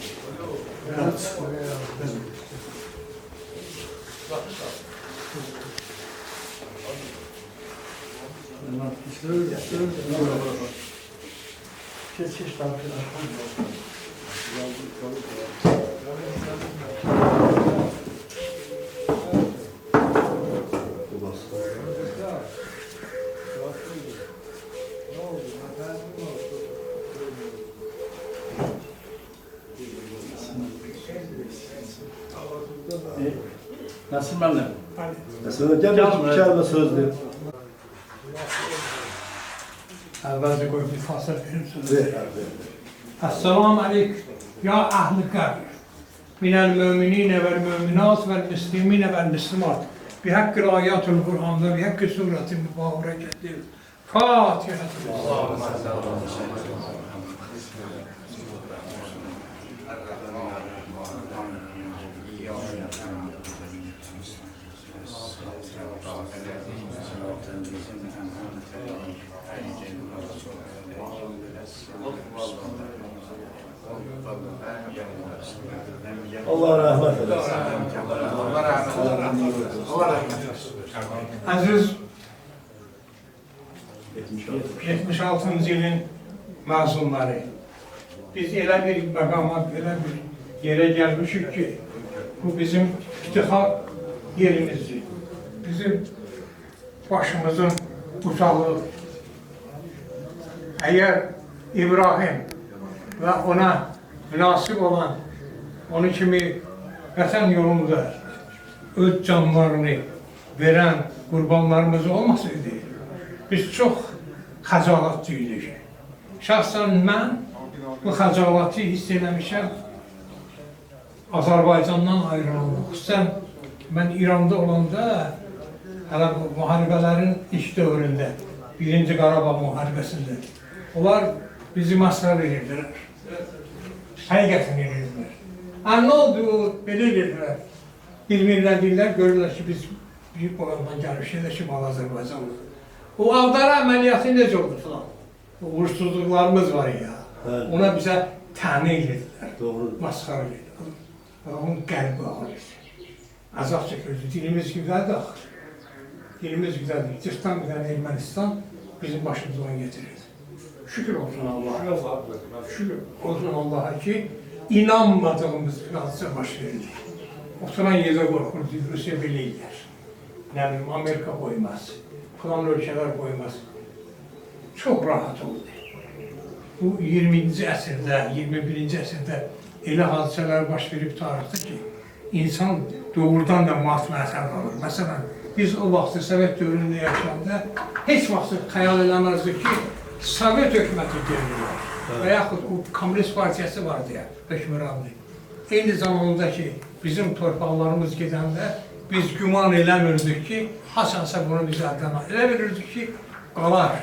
Nasıl müəllim? Mesela gel bir kelime söz diyor. Evvelce koyup bir fasıl verir misiniz? Ver. Esselamu aleyküm ya ahli kabir. Minel müminine vel müminat vel müslimine vel müslimat. Bihakkil ayatul Kur'an ve bihakkil suretil mübareketil Fatihatimiz. Allah rahmet eylesin. Aziz 76. yılın mazlumları. Biz elə bir məqama, elə bir yere gelmişik ki, bu bizim iftihar yerimizdir. Bizim başımızın ucalığı. Eğer İbrahim ve ona münasip olan, onun kimi vətən yolunda öz canlarını veren qurbanlarımız olmasaydı, biz çox xəcalət duyuruq. Şəxsən mən bu xəcalətı hiss eləmişəm Azərbaycandan ayrılmaq. Xüsusən mən İranda olanda, hələ bu müharibələrin ilk dövründə, 1-ci Qarabağ müharibəsində, onlar bizi məsələ verirdilər. Həqiqətən verirdilər. Ne oldu? Belə edirlər. Bilmirlər, görürlər ki, biz büyük boyundan gəlmişik də ki, Azərbaycanlı. O Ağdara əməliyyatı necə oldu falan? O uğursuzluqlarımız var ya, ona bizə təmin edirdilər. Doğru. Masxara edirdilər. Onun qəlbi ağrır. Əzab çəkirdi. Dilimiz güzəldir axı. Dilimiz güzəldir. Cırtdan bir dənə Ermənistan bizim başımıza onu getirirdi. Şükür olsun Allah'a. Şükür olsun Allah'a ki, inanmadığımız bir hadise baş verildi. Oturan yerde korkurdu, Rusya belə eləyər. Ne bileyim, Amerika koymaz, falan ülkeler koymaz. Çok rahat oldu. Bu 20. əsrdə, 21. əsrdə elə hadisələr baş verib tarixdə ki, insan doğrudan da matməətən qalır. Məsələn, biz o vaxtı Sovet dövründə yaşayanda heç vaxtı xəyal eləməzdik ki, Sovet hökuməti dönüyor. Və yaxud o Komünist Partiyası vardı ya, hökmranlı. Eyni zamanda ki, bizim torpaqlarımız gedəndə biz güman eləmirdik ki, haçansa bunu bizə əldən elə bilirdik ki, qalar.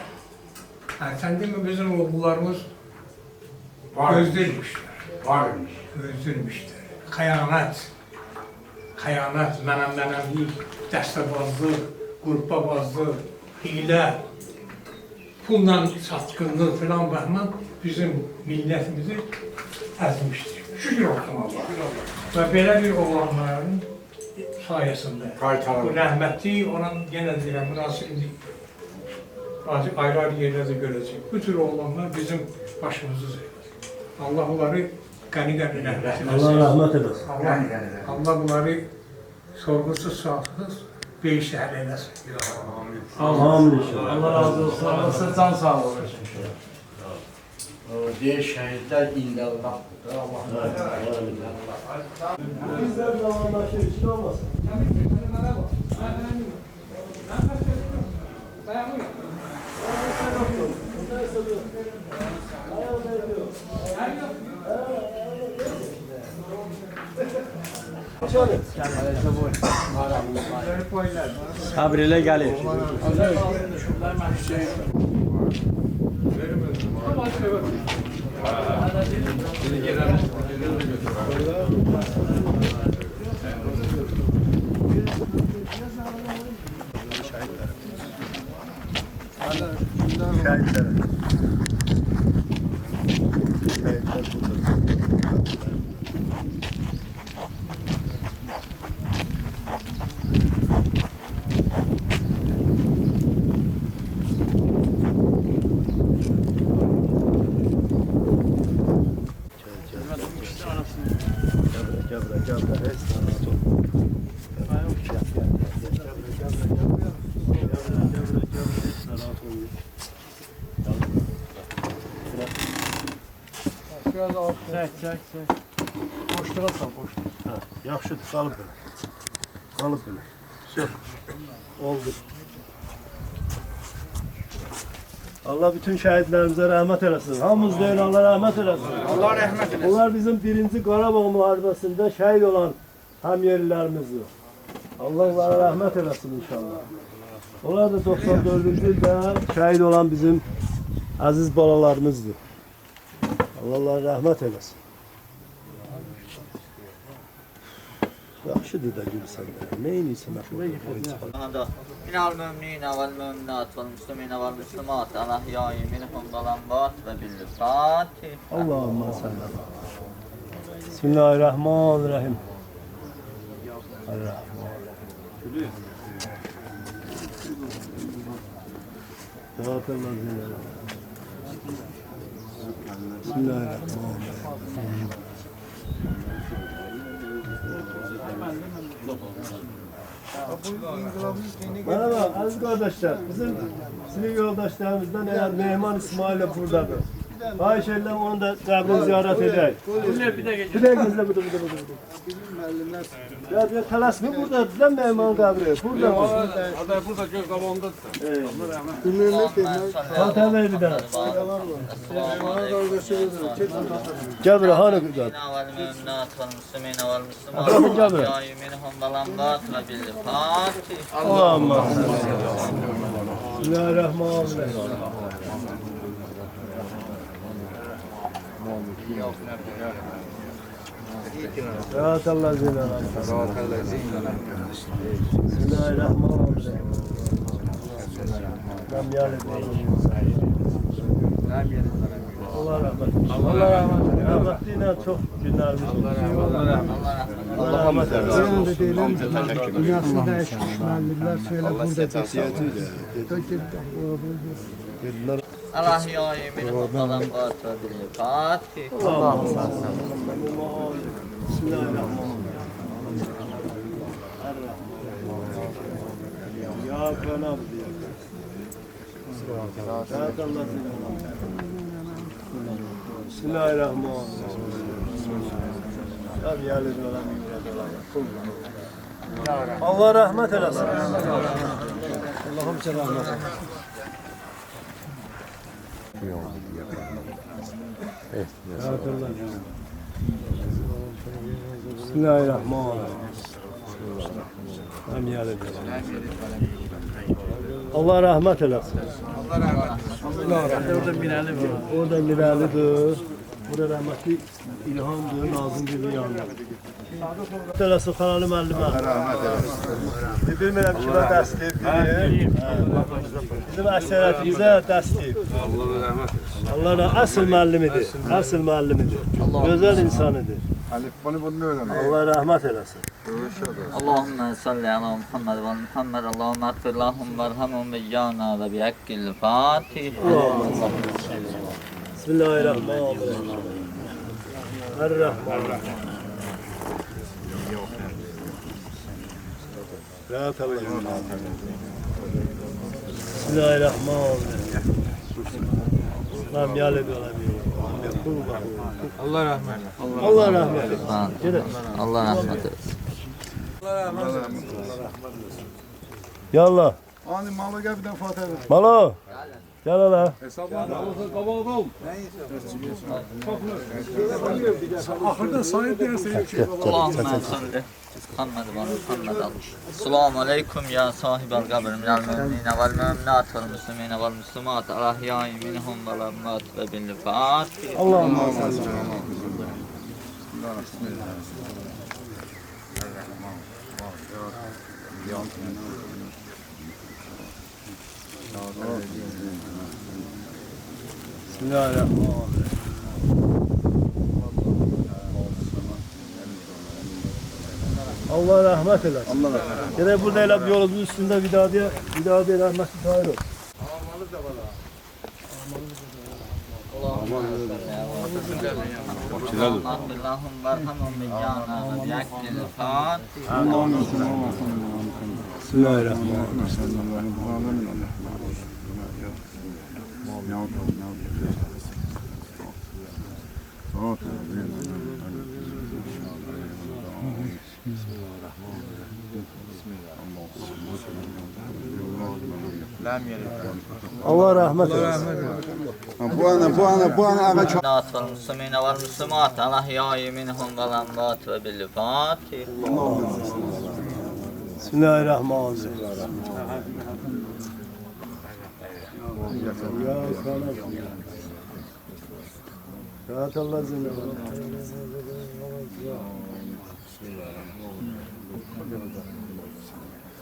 Yəni, sən demə, bizim oğullarımız gözləyirmişlər. Varmış. Gözləyirmişlər. xəyanət, mənəm-mənəmlik, dəstəbazlıq, qrupbazlıq, hilə, pulla çatqınlıq filan baxımdan bizim millətimizi əzmişdir. Şükür olsun Allah. Və belə bir oğlanların sayəsində bu rəhmətli ona yenə deyirəm, münasib indi ayrı-ayrı yerlərdə görəcək. Bu tür oğlanlar bizim başımızı zeyləsin. Allah onları qəni-qəni rəhmət eləsin. Allah rəhmət eləsin. Allah bunları sorğusuz, sualsız beş şəhər eləsin. Amin inşallah. Allah razı olsun. Allah can sağlığı versin. Deyir şəhidlər indəllah. Bizler zamanlaşır, için olmasın. Sabriyle gelir. Çək. Boşluğa sal, boşluğa. Yaxşıdır, qalıb belə. Qalıb belə. Söz. Oldu. Allah bütün şəhidlərimizə rəhmət eləsin. Hamımız deyil, Allah rəhmət eləsin. Allah rəhmət eləsin. Onlar bizim 1-ci Qarabağ müharibəsində şəhid olan həmyerlilərimizdir. Allah onlara rəhmət eləsin inşallah. Onlar da 94-cü ildə şəhid olan bizim əziz balalarımızdır. Allah onlara rəhmət eləsin. Yaxşıdır da gülsən də. Neyin isə məşğul? من المؤمنين والمؤمنات والمسلمين والمسلمات الأحياء منهم والأموات وبالفاتحة. Allahümme salli. Bismillahirrahmanirrahim. Bismillahirrahmanirrahim. Merhaba aziz kardeşler, bizim sinir yoldaşlarımızdan eğer Mehman İsmail buradadır. Fahiş ellem onu da kabrini ziyaret edeyim. Bir de gözle burada. Ya bir telas mı burada? Bizden Mehman kabri. Burada mı? Aday burada göz qabağındadır. Zaten ver bir tane. Gel buraya hanı güzel. والمؤمنات والمسلمين والمسلمات الأحياء منهم والأموات وبالفاتحة. Allahümme. Bismillahirrahmanirrahim. Sırat Allah zina. Bismillahirrahmanirrahim. Allah rahmet eylesin. Allah rahmet eylesin. Rahmetliyle çok günlerimiz oldu. Allah rahmet eylesin. Dünyasında yaşamış müəllimlər söylə burada الأحياء منهم والأموات وبالفاتحة. Bismillahirrahmanirrahim. Ya Rabbena Bismillahirrahmanirrahim. Allah rahmet eylesin. Allah'ım sen rahmet eylesin. Bismillahirrahmanirrahim. Allah rahmet eylesin. Orada minəli var. Orada mirəlidir. Burada rahmetli İlham'dır, Nazım gibi yanında. Telasın kanalı müellime. Bilmirəm kimə dəstəyib bilir. Bizim əksəriyyətimizə dəstəyib. Allah əsl müəllimidir. Əsl müəllimidir. Gözəl insanıdır. Allah rəhmət eləsin. Allahümme salli ala Muhammed ve Muhammed. Allahümme akfir lahum varhamum ve yana ve bihakkil Fatiha. Bismillahirrahmanirrahim. Errahmanirrahim. Rahat Allah'ım. Bismillahirrahmanirrahim. Nam yâle dolabı. Allah rahmet. Allah rahmet. Allah rahmet eylesin. Ya Allah. Hani malı gel bir tane Fatih abi. Malo. Gel hele. Ahırda sahip derse Allahümme salli Muhammed ve Muhammed. Selamun aleyküm ya sahibel kabir minel müminine vel müminat vel muslimine vel muslimat alahyai minhum vel ammat ve bil Fatiha. Allah'ım. Bismillahirrahmanirrahim. Allah rahmet eylesin. Allah rahmet. Gene burada elə yolumuzun üstünde vidadiye rahmetli Tahir olsun. Allah'ım varhamum ve yana ve bihakkil Fatiha. Bismillahirrahmanirrahim. Allah rahmet eylesin. Bu ana ağaç. Nat vel muslimine vel muslimat alahyai minhum vel ammat ve bil Fatiha. Bismillahirrahmanirrahim. Rahat Allah zinne.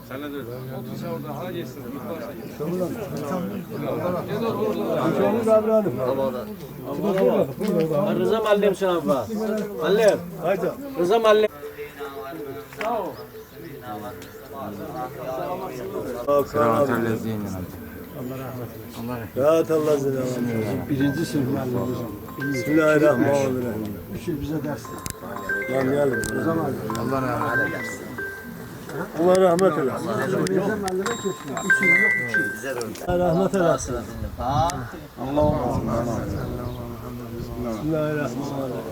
Sen ne diyorsun? Otursa orada hala geçsin. Rıza Mallim sana bak. Mallim. Haydi. Rıza Mallim. Rahat Allah zinne. Birinci sınıf Mallim. Bismillahirrahmanirrahim. Şu bize ders. Lan gelin. Rıza Mallim. Allah rahmet eylesin. Allah rahmet eylesin. Rıza Mallim'e kesin. Üçü yok üçü. Allah rahmet eylesin. Bismillahirrahmanirrahim. Bismillahirrahmanirrahim.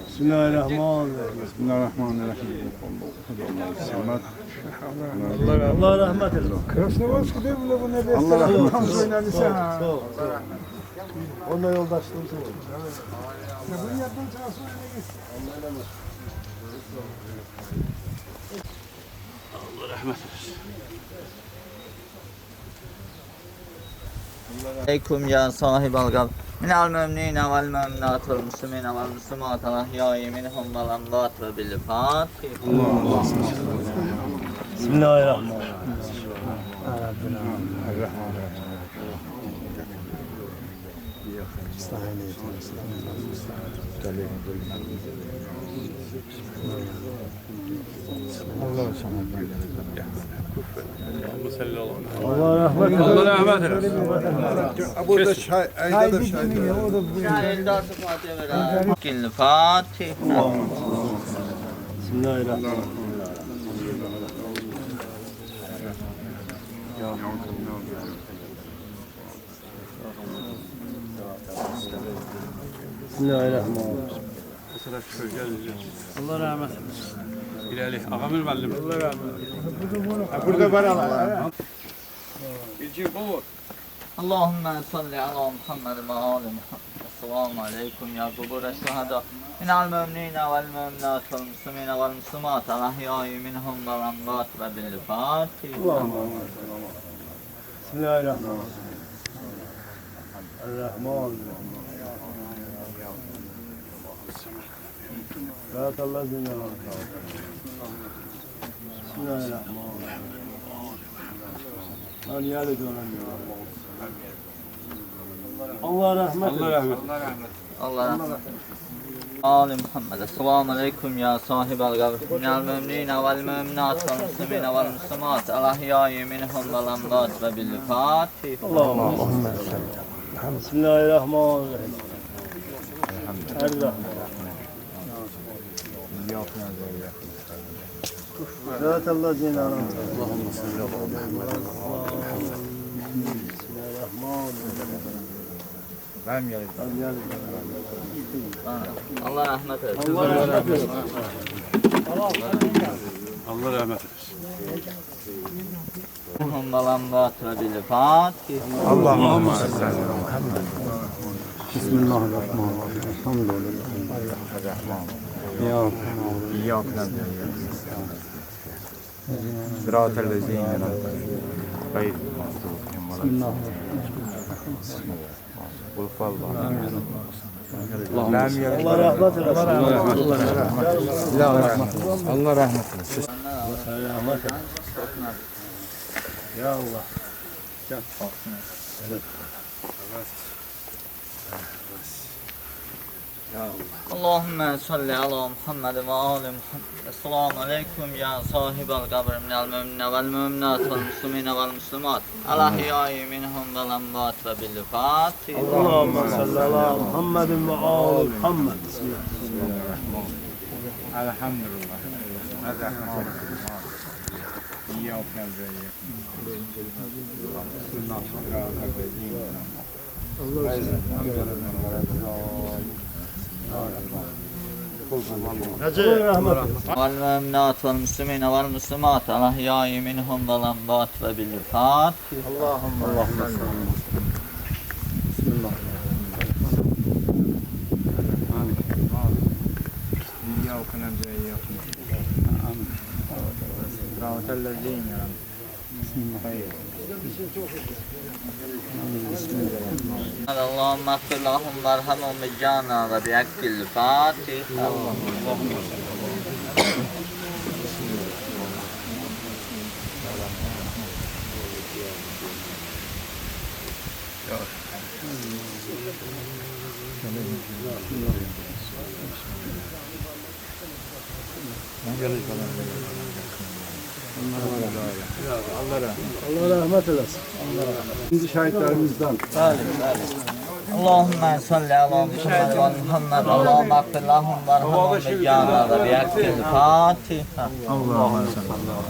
Bismillahirrahmanirrahim. Bismillahirrahmanirrahim. Allah rahmet eylesin. Krasnovarski de bile bu ne de Allah rahmet eylesin. Sağ ol. Onunla yoldaşlığımız olur. Bunu yaptığın çalışma ne gitsin? Allah rahmet eylesin. Aleyküm ya sahibel kabir minel müminine vel müminat vel muslimine vel muslimat alahyai minhum vel ammat ve bil Fatiha. Bismillahirrahmanirrahim. Allah rahmet eylesin. Allah rahmet eylesin. Burada çay, ayda çay. Şahildat Fatiha ve Bihakkil Fatiha. Bismillahirrahmanirrahim. Bismillahirrahmanirrahim. Allah rahmet eylesin. İlerli. Ağamir Mallim. Allah rahmet eylesin. Burada var ama. İlçin bu. Allahümme salli ala Muhammed ve ali Muhammed. Esselamu aleyküm ya kubure şuhada. Minal müminine vel müminat vel muslimine vel muslimat. Al-ahyai minhum vel amvat ve bil Fatiha. Bismillahirrahmanirrahim. Ar-Rahman. Bismillahirrahmanirrahim. Allah rahmet eylesin. Allah rahmet. Ali Muhammed. Esselamu aleyküm ya sahibel gavr. Minal müminine vel müminat vel muslimine vel muslimat. Al-ahyai minhum vel amvat ve bil Fatiha. Allahümme Bismillahirrahmanirrahim. Er-Rahman. Sıratallazine an'amte aleyhim. Allahümme salli ala Muhammed. Allah rahmet eylesin. Allah rahmet eylesin. Allah rahmet eylesin. Minhum vel amvat ve bil Fatiha. Allahümme salli ala Muhammed. Bismillahirrahmanirrahim. Elhamdülillah. Ya صراط الذين أنعمت عليهم غير المغضوب عليهم ولا الضالين. Allah rahmet eylesin. Allah rahmet eylesin. Ya Allah. Allahümme salli ala Muhammed ve ali Muhammed. Esselamu aleyküm ya sahibel gabr minel müminine vel müminat vel muslimine vel muslimat. Al-ahyai minhum vel amvat ve bil Fatiha. Allahümme salli ala Muhammedin ve ali Muhammed. Elhamdülillah. İyyâke na'budu Vel müminat vel muslimine vel muslimat. Al-ahyai minhum vel amvat ve bil Fatiha. Allahümme salli. Bismillah. إياك نعبد وإياك نستعين صراط الذين Allahümme affir lahum varhamhum mecana ve bihakkil Fatiha. Allah rahmet eylesin. Şimdi şahitlerimizden. Allahümme salli ala Muhammed ve Muhammed. Allahümme affir lahum varhamhum mecana ve bihakkil Fatiha. Allah'ım sallallahu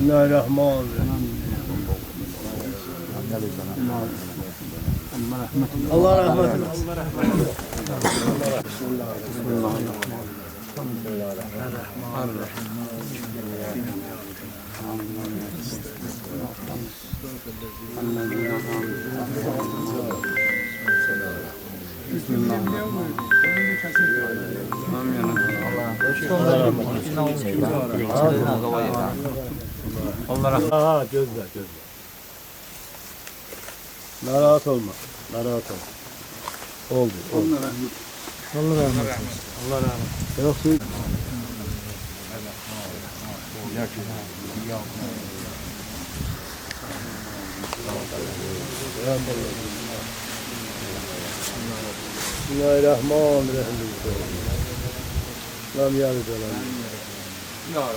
Bismillahirrahmanirrahim. Allah rahmet eylesin. Aha gözle. Narahat olma. Narahat olma. Oldu. Allah rahmet eylesin. Allah rahmet eylesin. Yoksa Bismillahirrahmanirrahim. Lam yalid ve lam yulad.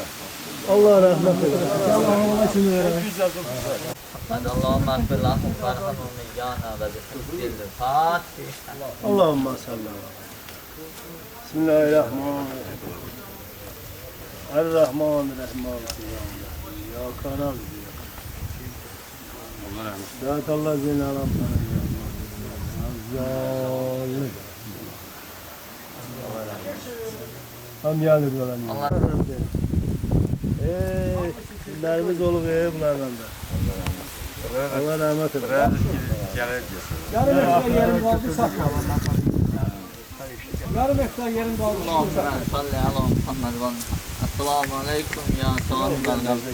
Allah rahmet eylesin. Allahümme affir lahum varhamhum mecana ve bihakkil Fatiha. Allahümme salli ala. Bismillahirrahmanirrahim. Er-Rahmanirrahim. Ya kanal. Allah rahmet. Sıratallazine an'amte aleyhim. Hamiyəli olan. Allah Günlərimiz olub bunlardan da. Allah rəhmət edin. Yarım hektar yerim kaldı satma. Yarım hektar yerim kaldı. Allahümme salli ala Muhammed ve Esselamu aleyküm ya sahibel gabr.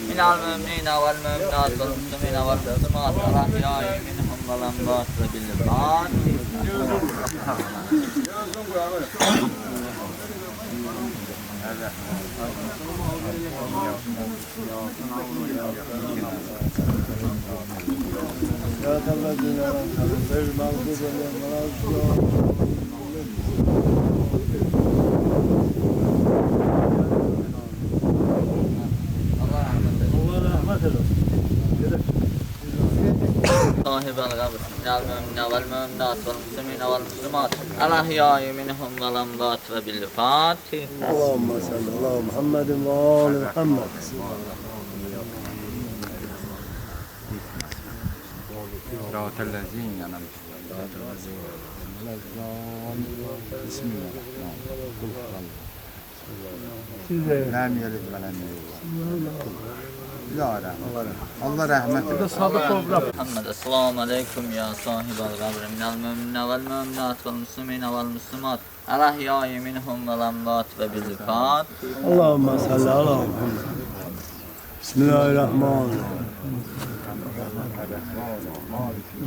Minal müminine vel müminat vel muslimine vel muslimat. Rahiyâi minhum vel emvât ve bil Ya Allah dinlerim, bir mağdur edelim, Allah rahmet eylesin. صاحب الغبر من المؤمنين والمؤمنات والمسلمين والمسلمات الأحياء منهم والأموات وبالفاتحة اللهم صل على محمد وآل محمد. صراط الذين أنعمت بسم الله لم يلد ولم يولد. Allah rahmet eylesin. محمد السلام عليكم يا صاحب الغبر من المؤمنين والمؤمنات والمسلمين والمسلمات الأحياء منهم والأموات وبالفاتحة اللهم صل على محمد. بسم الله الرحمن الرحيم.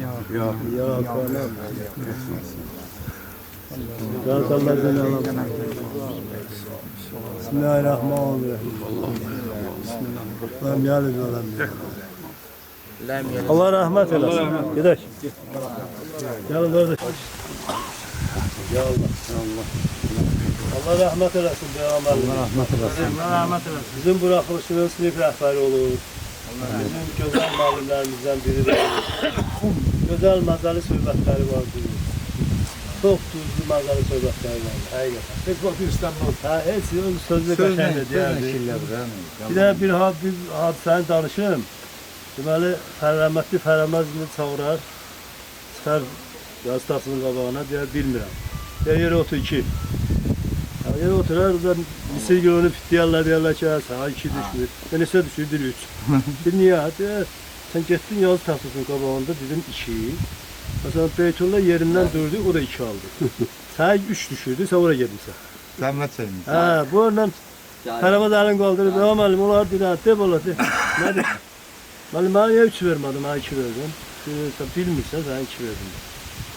إياك نعبد الذين أنعمت بسم الله الرحمن الرحيم. لم يلد ولم يولد. Allah rahmet eylesin. Gidelim. Gelin kardeş. Ya Allah. Allah rahmet eylesin. Allah rahmet eylesin. Allah rahmet eylesin. Bizim bırakılışının sınıf rəhbəri olur. Bizim gözəl müəllimlərimizdən biridir. Gözəl məzəli söhbətləri vardır. Çox düzgün məzəli söhbətləri vardır. Həqiqətən. Heç vaxt istənmez. Heç sözlü qəşəngdir deyərdi. Bir də bir hadisəni danışım. Deməli, rəhmətli Fərəməz indi çağırar. Çıxar yaz tasının qabağına, deyər, bilmirəm. Deyər, yeri otur 2. Yeri oturar, misir gölünü fitləyərlər, deyərlər ki, sənə 2 düşmür. Neçə düşür, 3. Bir niyə? Deyər, sən getdin yaz tasının qabağında, dedim 2. Məsələn, Beytullah yerindən durdu, o da 2 aldı. Sənə 3 düşürdü, sən oraya gedmişsən. Zəhmət çəkmişsən. Hə, bu örnən Fərəməz əlini qaldırıb, ya müəllim, onlar deyir, de bola, de. Nədir? Müəllim, mənə niyə 3 vermədim, mənə 2 verdim. Sən bilmirsən, sənə 2 verdim.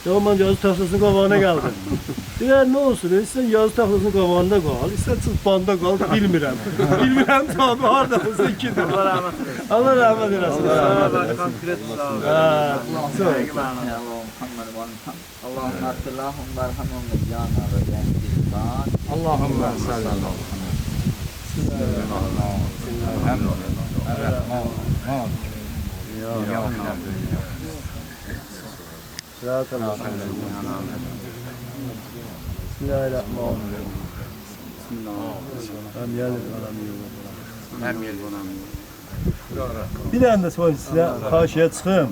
Ya o mən yazı taxtasının qabağına gəldim. Deyər, nə olsun, sən yazı taxtasının qabağında qal, sən çıx banda qal, bilmirəm. Bilmirəm, tabi, harada olsa 2'dir. Allah rahmet eylesin. Allah rahmet eylesin. اللهم اغفر لهم وارحمهم وارحمنا وبالفاتحة اللهم صل على Bismillahirrahmanirrahim. Bir dənə də sizə xahişəyə çıxım.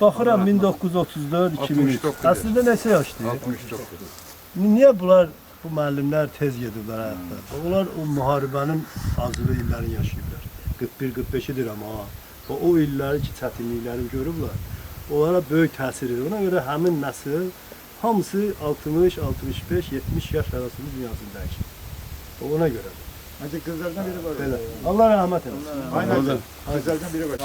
Baxıram 1934-2003. Əslində neçə yaşdır? 69. Niyə bunlar, bu müəllimlər tez gediblər həyatda? Onlar o müharibənin acılı illərini yaşayıblar. 41-45-dir amma o illəri ki, çətinliklərini görüblər. Onlara böyük təsir edir. Ona görə həmin nəsil hamısı 60, 65, 70 yaş arasında dünyasını dəyişir. Ona görə. Hadi kızlardan biri var. Belə. Allah rəhmət eylesin. Aynen. Kızlardan biri var.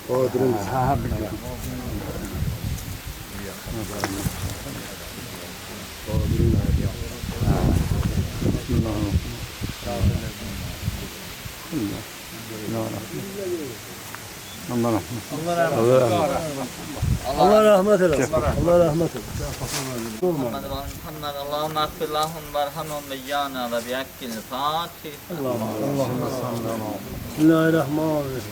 وارحمنا وبالفاتحة Allah rahmet eylesin. Allah rahmet eylesin. محمد محمد اللهم اغفر لهم وارحمهم وارحمنا وبالفاتحة Bismillahirrahmanirrahim.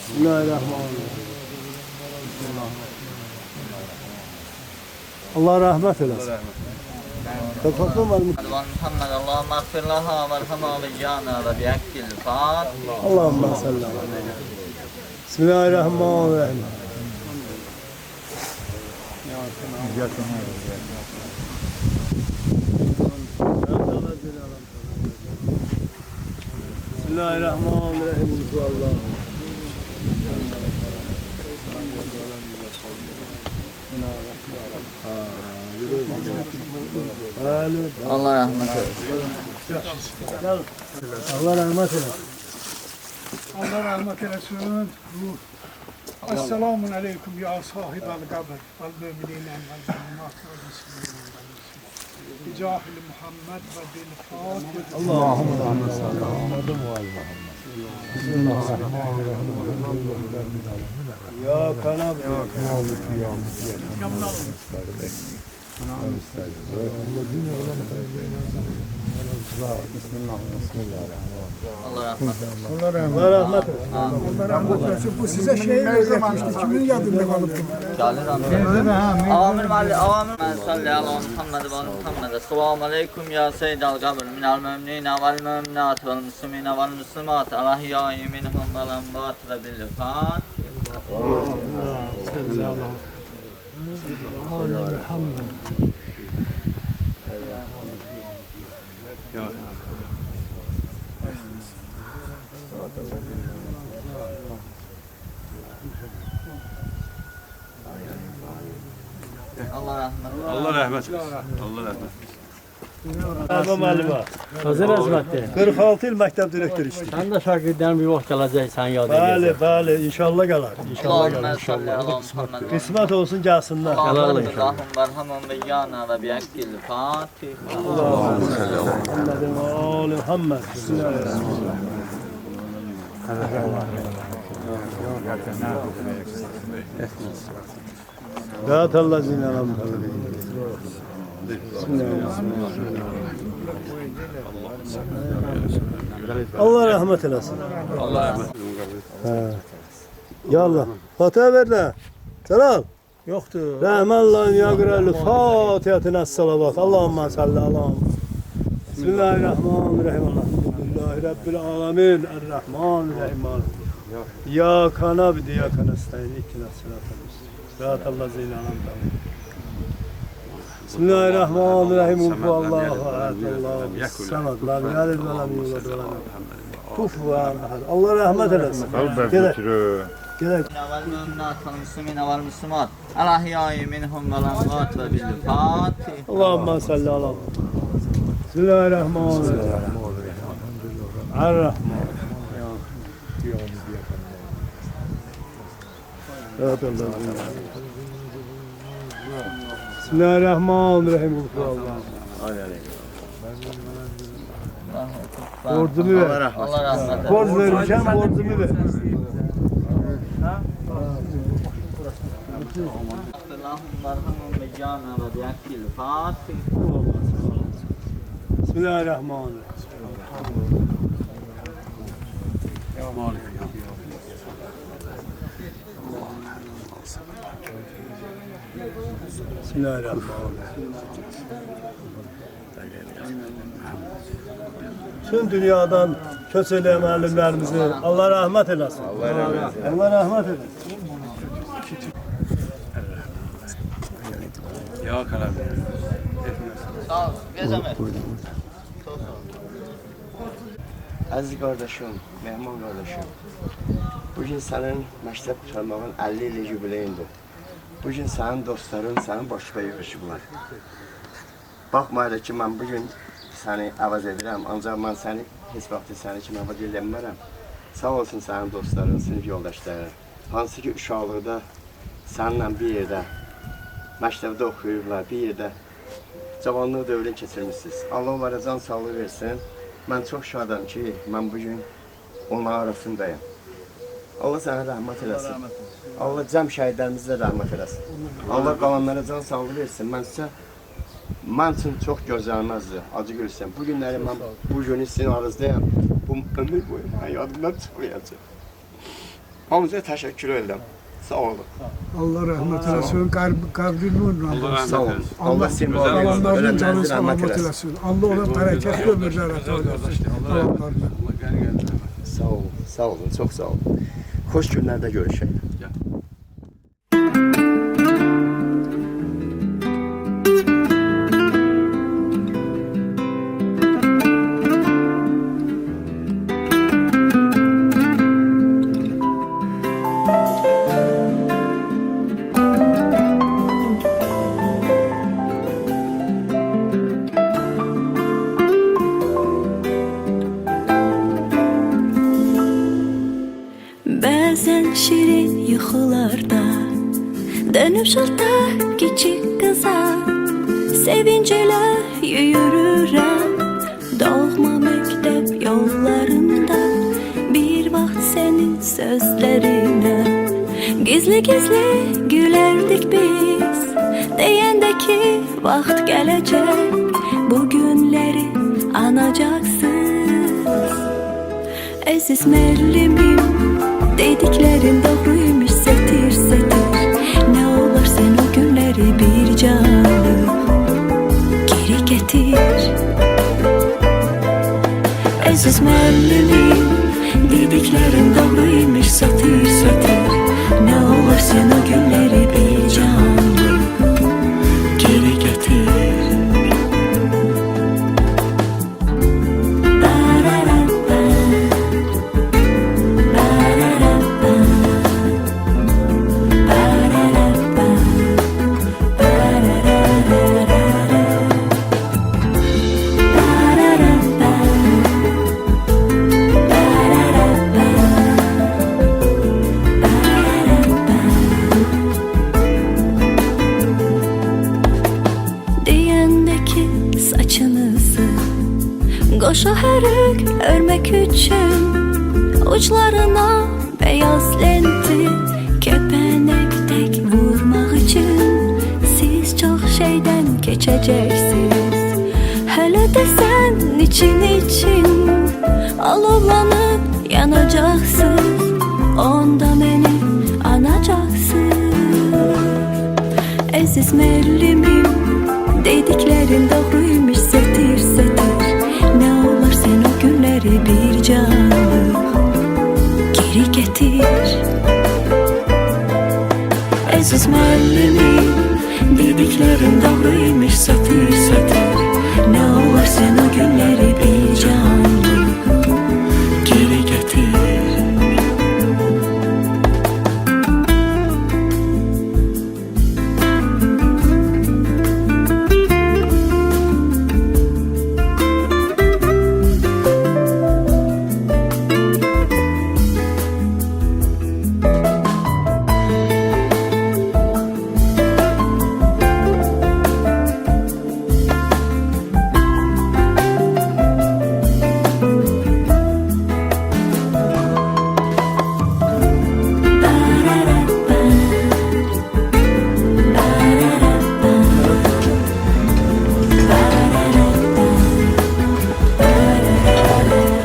Bismillahirrahmanirrahim. Allah rahmet eylesin. Topraklar var mı? محمد اللهم اغفر لها وارحمها وإيانا وبحق الفاتحة. Allahümme salli aleyhi. Bismillahirrahmanirrahim. Bismillahirrahmanirrahim. Allah. Allah rahmet eylesin. Allah rahmet eylesin. Allah rahmet eylesin. Esselamun aleyküm ya sahibel kabr. Vel müminine vel cennet vel muslimin vel muslimin. Bicahil Muhammed ve bil Fatiha. Allahümme rahmet eylesin. Ya kanab ya. Allah rahmet eylesin. Allah rahmet eylesin. Allah rahmet eylesin. Bu size şey öğretmişti. Kimin yadında kalıp Gelir anlayın. Avamir mali, avamir mali salli ala Muhammed ve Muhammed. Esselamu aleyküm ya seyyidal kabr minel müminine vel müminat vel muslimine vel muslimat. Alahiyyâi minhum vel emvat ve bil Fatiha. Allah rahmet eylesin. Allah rahmet eylesin. Allah rahmet eylesin. Merhaba müəllimə. Hazır əzmətdir. 46 il məktəb direktoru işləyir. Sən də şagirdlərin bir vaxt gələcəksən yad Bəli, bəli, inşallah qalar. İnşallah Allahümme qalar. salli ala Muhammed. Qismət olsun gəlsinlər. Allahümme rahum verhamum ve yana ve bihakkil Fatiha. Muhammedin və ali Muhammed. Bismillahirrahmanirrahim. Zat Allah zinəlam. Allah rahmet eylesin. Allah rahmet eylesin. Ya Allah. Fatiha ver de. Celal. Yoxdur. Rahmanlahım ya qırarlı. Fatihətine salavat. Allahümme salli Allah'ım. Bismillahirrahmanirrahim. Elhamdülillahi Rabbil alamin. Errahmanirrahim. Ya kana bidi ya kana stayin. İkkina sıratı. Zat Allah zinəlam. Bismillahirrahmanirrahim. Allahu ahad. Allahu samad. Lam yalid ve lam yulad ve lam kufuven ahad. Allah rahmet eylesin. Gerek. Gerek. Vel müminat vel muslimine vel muslimat. Alahiyyâi minhum vel emvat ve bil Fatiha. Allahümme salli ala. Bismillahirrahmanirrahim. Ar-Rahman. Evet Allah. Bismillahirrahmanirrahim. Borcumu ver. Allah rahmet eylesin. Borç vereceğim, borcumu ver. Allahümme verhamum ve yana ve bihakkil Fatiha. Bismillahirrahmanirrahim. Bismillahirrahmanirrahim. Tüm dünyadan köç eləyə müəllimlərimizi Allah rahmet eylesin. Allah rahmet eylesin. Ya kalam. Sağ ol. Gezemek. Aziz kardeşim, Mehman kardeşim, bugün senin məktəb qurtarmağın 50 il yubileyindir. Bugün senin dostların, senin başqa yığışıblar. Baxmayla ki, mən bugün səni əvəz edirəm, ancaq mən səni heç vaxt səni kimi əvəz eləmərəm. Sağ olsun sənin dostların, sinif yoldaşların, hansı ki uşaqlıqda səninlə bir yerdə məktəbdə oxuyurlar, bir yerdə cavanlıq dövrünü keçirmişsiniz. Allah onlara can sağlığı versin. Mən çox şadam ki, mən bugün onların arasındayım. Allah sənə rəhmət eləsin. Allah cəm şəhidlərimizə rəhmət eləsin. Allah qalanlara can sağlığı versin. Mən üçün çox gözlənməzdir, acı görürsən. Bu günləri mən bu günü sizin aranızdayım. Bu ömür boyu mən yadımdan çıxmayacaq. Hamınıza təşəkkür edirəm. Sağ olun. Allah rahmet eylesin. Kabri nurla. Sağ olun. Allah seni var eylesin. Alanlarının canı Ölümlerinizi rahmet selamet eylesin. eylesin. Allah ona bereketli ömürler atar eylesin. Alanlarına. Sağ olun. Sağ olun. Çok sağ olun. Hoş günlerde görüşelim. Bəzən şirin yuxularda dönüb şılda kiçik qıza sevinc ilə yürürəm doğma məktəb yollarında bir vaxt sənin sözlərinə gizli-gizli gülərdik biz deyəndə ki vaxt gələcək bu günləri anacaqsınız əziz müəllimim dediklerin doğruymuş setir setir ne olur sen o günleri bir canlı geri getir Aziz müəllimim dediklerin doğruymuş setir setir ne olur sen o günleri bir canlı geri getir Qoşa hərək örmək üçün uçlarına beyaz lenti kəpənək tək vurmaq üçün siz çox şeydən keçəcəksiniz hələ də sən için alovlanıb yanacaqsınız onda məni anacaqsınız əziz müəllimim dediklerin doğruymuş setir setir ne olur sen o günleri bir canlı geri getir Aziz müəllimim dediklerin doğruymuş setir setir ne olur sen o günleri bir canlı geri getir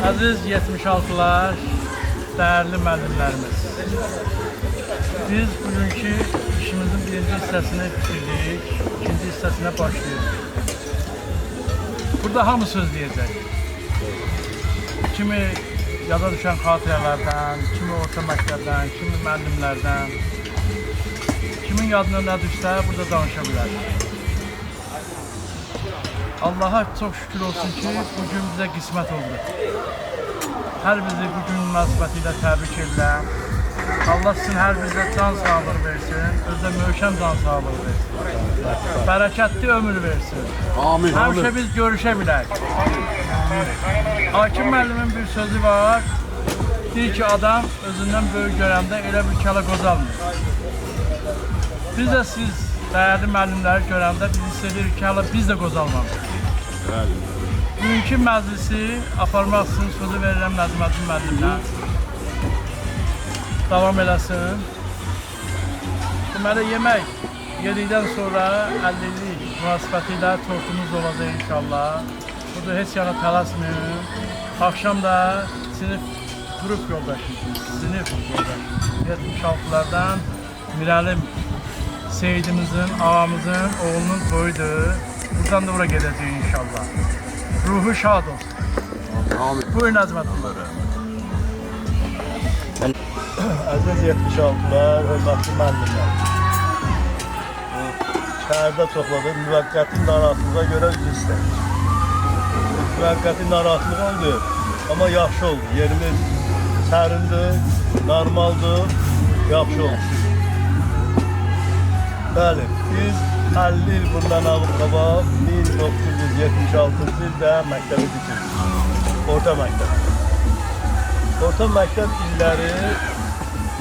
Aziz 76'lar, değerli müəllimlərimiz. Biz bugünkü işimizin birinci hissəsini bitirdik, ikinci hissəsinə başlayırıq. Burada hamı söz deyəcək. Kimi yada düşən xatirələrdən, kimi orta məktəbdən, kimi müəllimlərdən, kimin yadına nə düşsə burada danışa bilər. Allah'a çok şükür olsun ki bugün bize qismət oldu. Hər bizi bugün münasibətilə təbrik edirəm. Allah sizin hər bizə can sağlığı versin, özdə möhkəm can sağlığı versin. Bərəkətli ömür versin. Amin. Həmişə biz görüşə bilək. Hakim müəllimin bir sözü var. Deyir ki adam özündən böyük görəndə elə bir kələ qozalmır. Biz də siz değerli müəllimləri görəndə biz hiss edirik ki hala biz də qozalmamışıq. Bugünkü məclisi aparmaq üçün sözü verirəm Nəzməddin müəllimlə. Davam eləsin. Deməli, yemək yedikdən sonra 50'lik münasibətilə tortumuz olacaq inşallah. Burada heç yana tələsməyin. Akşam da sinif qrup yoldaşıyız. Sinif yoldaşıyız. 76'lardan Mirəlim Seyidimizin, ağamızın, oğlunun toyudur. Buradan da oraya gedəcəyik inşallah. Ruhu şad olsun. Buyurun Əzmətullah. Əziz 76'lar, hörmətli müəllimlər. Şəhərdə topladık, müvəqqəti narahatlığa görə üzr istəyir. Müvəqqəti narahatlıq oldu, amma yaxşı oldu. Yerimiz sərindir, normaldır, yaxşı oldu. Bəli, biz 50 il bundan alıb qabaq 1976 ildə məktəbi bitirdik. Orta məktəb. Orta məktəb illəri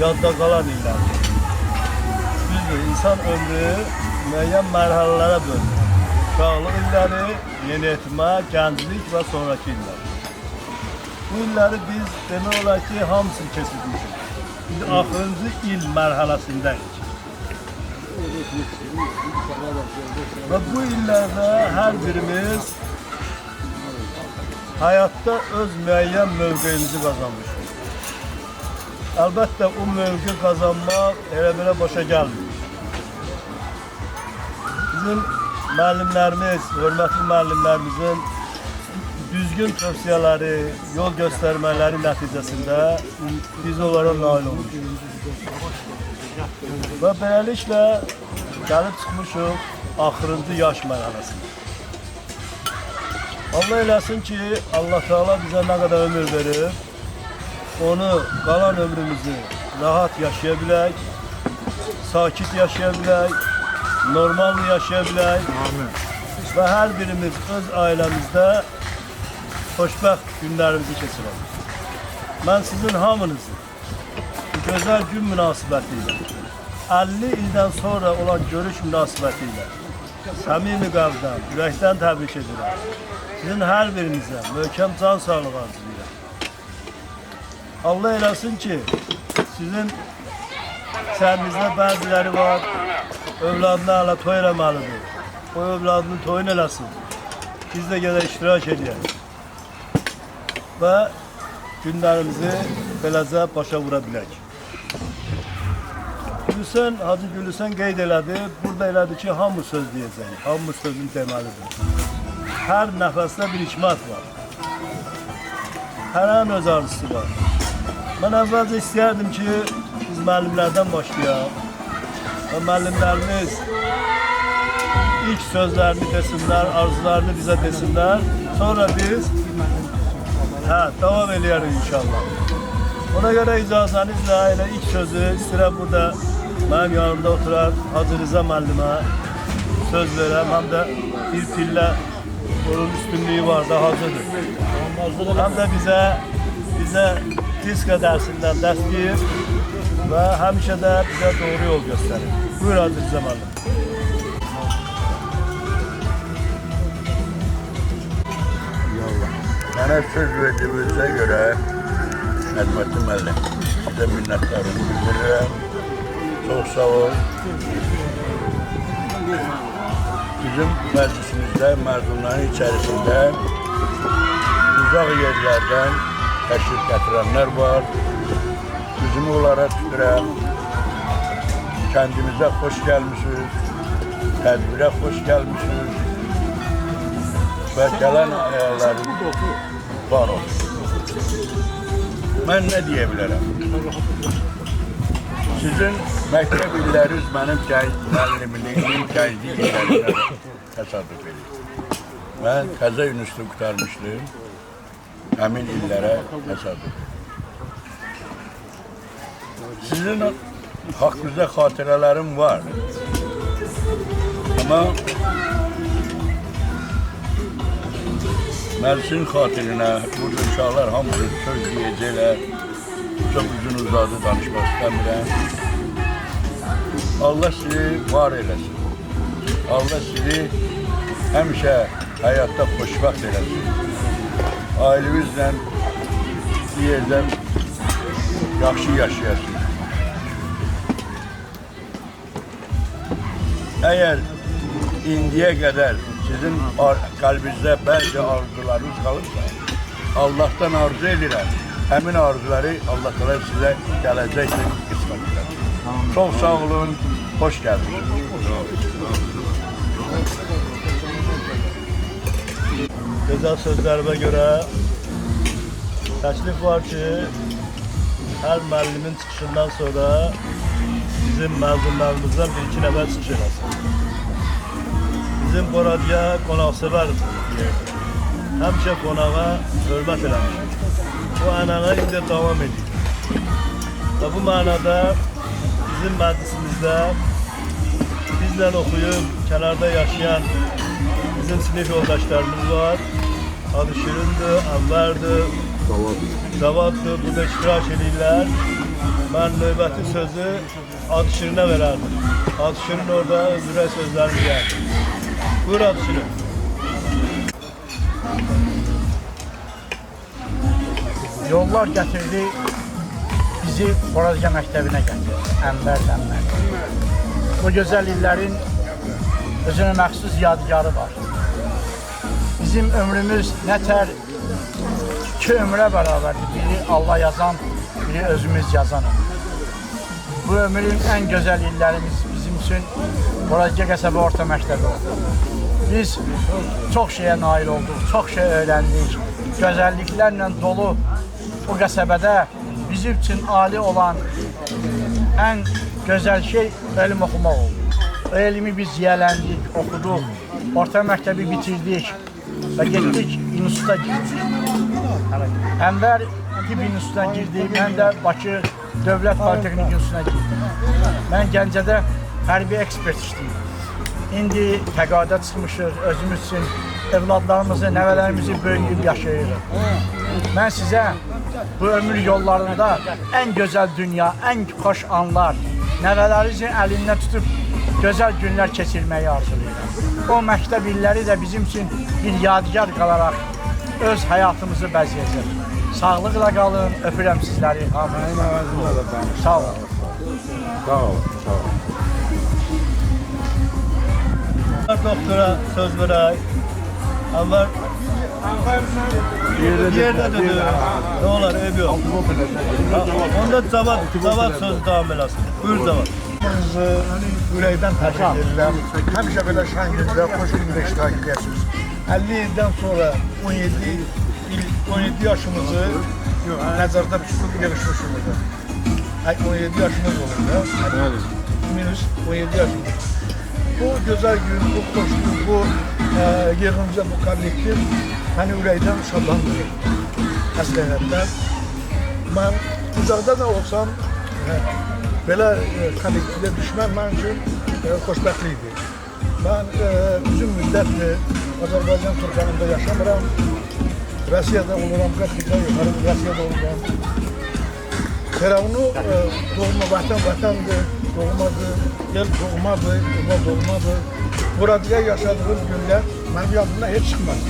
yadda qalan illərdir. Düzdür, insan ömrü müəyyən mərhələlərə bölünür. Uşaqlıq illəri, yeniyetmə, gənclik və sonraki illər. Bu illəri biz demək olar ki, hamısını keçirmişik. Biz axırıncı il mərhələsindəyik. Və bu illərdə hər birimiz həyatda öz müəyyən mövqeyimizi qazanmışıq. Əlbəttə, o mövqe qazanmaq elə belə başa gəlmir. Bizim müəllimlərimiz, hörmətli müəllimlərimizin düzgün tövsiyələri, yol göstərmələri nəticəsində biz onlara nail olmuşuq. Və beləliklə gəlib çıxmışıq axırıncı yaş mərhələsinə. Allah eləsin ki, Allah Teala bizə nə qədər ömür verir, onu qalan ömrümüzü rahat yaşaya bilək, sakit yaşaya bilək, normal yaşaya bilək və hər birimiz öz ailəmizdə xoşbəxt günlərimizi keçirək. Mən sizin hamınızı bu gözəl gün münasibətilə, 50 ildən sonra olan görüş münasibətilə səmimi qəlbdən, ürəkdən təbrik edirəm. Sizin hər birinizə möhkəm can sağlığı arzulayıram. Allah eləsin ki, sizin səninizdə bəziləri var, övladına hələ toy eləməlidir. O övladının toyunu eləsin. Biz də gedək iştirak edəyək. Və günlərimizi beləcə başa vura bilək. Hacı Gülüsən qeyd elədi, burada elədi ki, hamı söz deyəcək, hamı sözün deməlidir. Hər nəfəsdə bir hikmət var. Hərənin öz arzusu var. Mən əvvəlcə istəyərdim ki, biz müəllimlərdən başlayaq və müəllimlərimiz ilk sözlərini desinlər, arzularını bizə desinlər, sonra biz davam edərik inşallah. Ona görə icazənizlə elə ilk sözü istəyirəm burada mənim yanımda oturan Hacı Rıza müəllimə söz verəm, həm də bir pillə onun üstünlüyü var da hazırdır. Həm də bizə fizika dərsindən dərs deyir və həmişə də bizə doğru yol göstərir. Buyur Hacı Rıza müəllim. Mənə söz verdiyinizə görə hörmətli müəllim, sizə minnətdarımı bildirirəm. Çox sağ ol. Bizim məclisimizdə, məzunların içərisində uzaq yerlərdən təşrif gətirənlər var. Üzümü onlara tuturam. Kəndimizə xoş gəlmişsiniz, tədbirə xoş gəlmişsiniz və gələn ayaqların var olsun. Mən nə deyə bilərəm? Sizin məktəb illəriniz mənim müəllimliyimin gənclik illərinə təsadüf edir. Mən Təzə Yunuslu qurtarmışdım, həmin illərə təsadüf edir. Sizin haqqınızda xatirələrim var. Amma Mərsin xatirinə burada uşaqlar hamısı söz deyəcəklər. Çox uzun uzadı danışmaq istəmirəm. Allah sizi var eləsin. Allah sizi həmişə həyatda xoşbəxt eləsin. Ailəmizlə bir yerdə yaxşı yaşayasın. Əgər indiyə qədər sizin qəlbinizdə bəzi arzularınız qalırsa, Allahdan arzu edirəm. Həmin arzuları Allah sizə gələcəkdir qismət edər. Çox sağ olun, xoş gəldiniz. Gözəl sözlərimə görə təklif var ki, hər müəllimin çıxışından sonra bizim məzunlarımızdan bir-iki nəfər çıxış eləsin. Bizim bu radyo qonaqsevər yerdir. Həmişə qonağa hörmət eləmişik. Bu ənənə indi davam edir. Və bu mənada bizim məclisimizdə bizlə oxuyub, kənarda yaşayan bizim sinif yoldaşlarımız var. Adı Şirindir, Ənvərdir, Zavaddır, burada iştirak edirlər. Mən növbəti sözü Adı Şirinə verərdim. Adı Şirin orada ürək sözlərini deyərdi. Buyur Adı Şirin. Yollar gətirdi, bizi Xorazya məktəbinə gətirdi, Ənvərlə mən. Bu gözəl illərin özünə məxsus yadigarı var. Bizim ömrümüz nətər iki ömrə bərabərdir. Biri Allah yazan, biri özümüz yazan ömür. Bu ömrün ən gözəl illərimiz bizim üçün Xorazya qəsəbə orta məktəbi oldu. Biz çox şeyə nail olduq, çox şey öyrəndik. Gözəlliklərlə dolu o qəsəbədə bizim üçün ali olan ən gözəl şey elm oxumaq oldu. O elmi biz yiyələndik, oxuduq, orta məktəbi bitirdik və getdik instituta girdik. Ənvər tibb institutuna girdi, mən də Bakı Dövlət Politexnik institutuna girdim. Mən Gəncədə hərbi ekspert işləyirdim. İndi təqaüdə çıxmışıq, özümüz üçün evladlarımızı, nəvələrimizi böyüyüb yaşayırıq. Mən sizə bu ömür yollarında ən gözəl dünya, ən xoş anlar, nəvələrinizin əlindən tutub gözəl günlər keçirməyi arzulayıram. O məktəb illəri də bizim üçün bir yadigar qalaraq öz həyatımızı bəzəyəcək. Sağlıqla qalın, öpürəm sizləri. Amin. Sağ olun. Sağ olun. Sağ olun. Doktora söz verək. Ənvər yerdə dedi. Nə olar, ev yox. Onda Cavad sözü davam eləsin. Buyur Cavad. Ürəkdən təbrik edirəm. Həmişə belə şən gündə, xoş gündə iştirak edirsiniz. 50 ildən sonra 17 yaşımızı nəzərdə tutub yığışmışıq. 17 yaşımız olur da. Minus 17 yaşımız. Bu gözəl gün, bu xoş gün, bu yığınca, bu kollektiv məni ürəkdən şadlandırır. Həsrəyətdən. Mən uzaqda da olsam, belə kollektivə düşməm mən üçün xoşbəxtlikdir. Mən uzun müddətdir Azərbaycan torpağında yaşamıram. Rusiyada oluram, 40 ildən yuxarı Rusiyada oluram. Xeravunu doğma vətəndir, doğmadır, el doğmadır, yuva doğmadır. Burada yaşadığım günlər mənim yadımdan heç çıxmaz.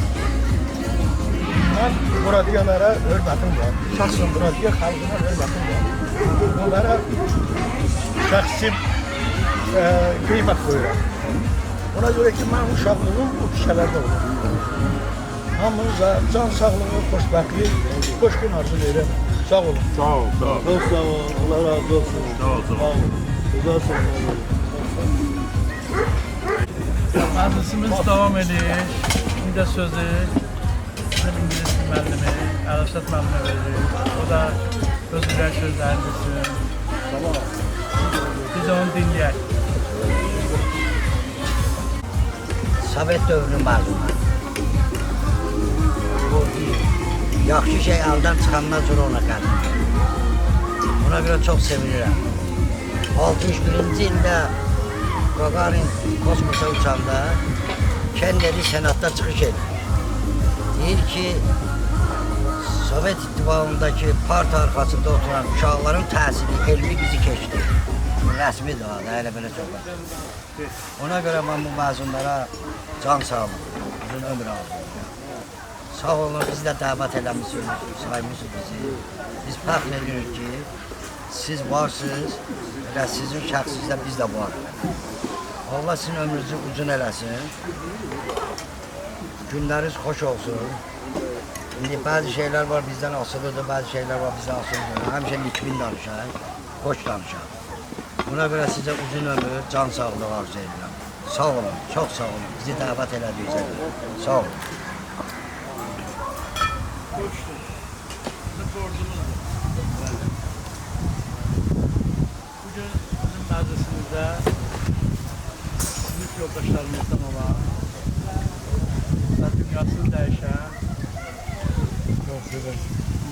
Mən buradayalara hörmətim var. Şəxsən buraya xalqına hörmətim var. Onlara şəxsi qiymət qoyuram. Ona görə ki, mənim uşaqlığım bu kişilərdə olur. Hamınıza can sağlığı, xoşbəxtlik, xoş gün arzu edirəm. Sağ olun. Sağ olun. Çox sağ olun. Allah razı olsun. Sağ olun. Güzel sorunlar. Məclisimiz davam edir. Şimdi də sözü bizim İngilis müəllimi, Əlişad müəllimə verir. O da öz ürək sözlərini desin. Biz onu dinləyək. Sovet dövrünün məzunu. Yaxşı şey əldən çıxandan sonra ona gəldim. Ona görə çox sevinirəm. 61-ci ildə Gagarin kosmosa uçanda Kennedy senatda çıxış edir. Deyir ki, Sovet İttifaqındakı parti arxasında oturan uşaqların təhsili, elmi bizi keçdi. Rəsmi daha da, elə belə söhbət. Ona görə mən bu məzunlara can sağlıq, uzun ömür arzulayıram. Sağ olun, biz də dəvət eləmişsiniz, saymısınız bizi. Biz fəxr edirik ki, siz varsınız və sizin şəxsinizdə biz də varıq. Allah sizin ömrünüzü uzun eləsin, günləriniz xoş olsun. İndi bəzi şeylər var bizdən asılıdır, bəzi şeylər var bizdən asılıdır. Həmişə likbin danışaq, xoş danışaq. Buna görə sizə uzun ömür, can sağlığı arzu edirəm. Sağ olun, çox sağ olun. Bizi dəvət elədiyiniz üçün. Sağ olun. Bugün bizim məclisimizdə sinif yoldaşlarımızdan olan və dünyasını dəyişən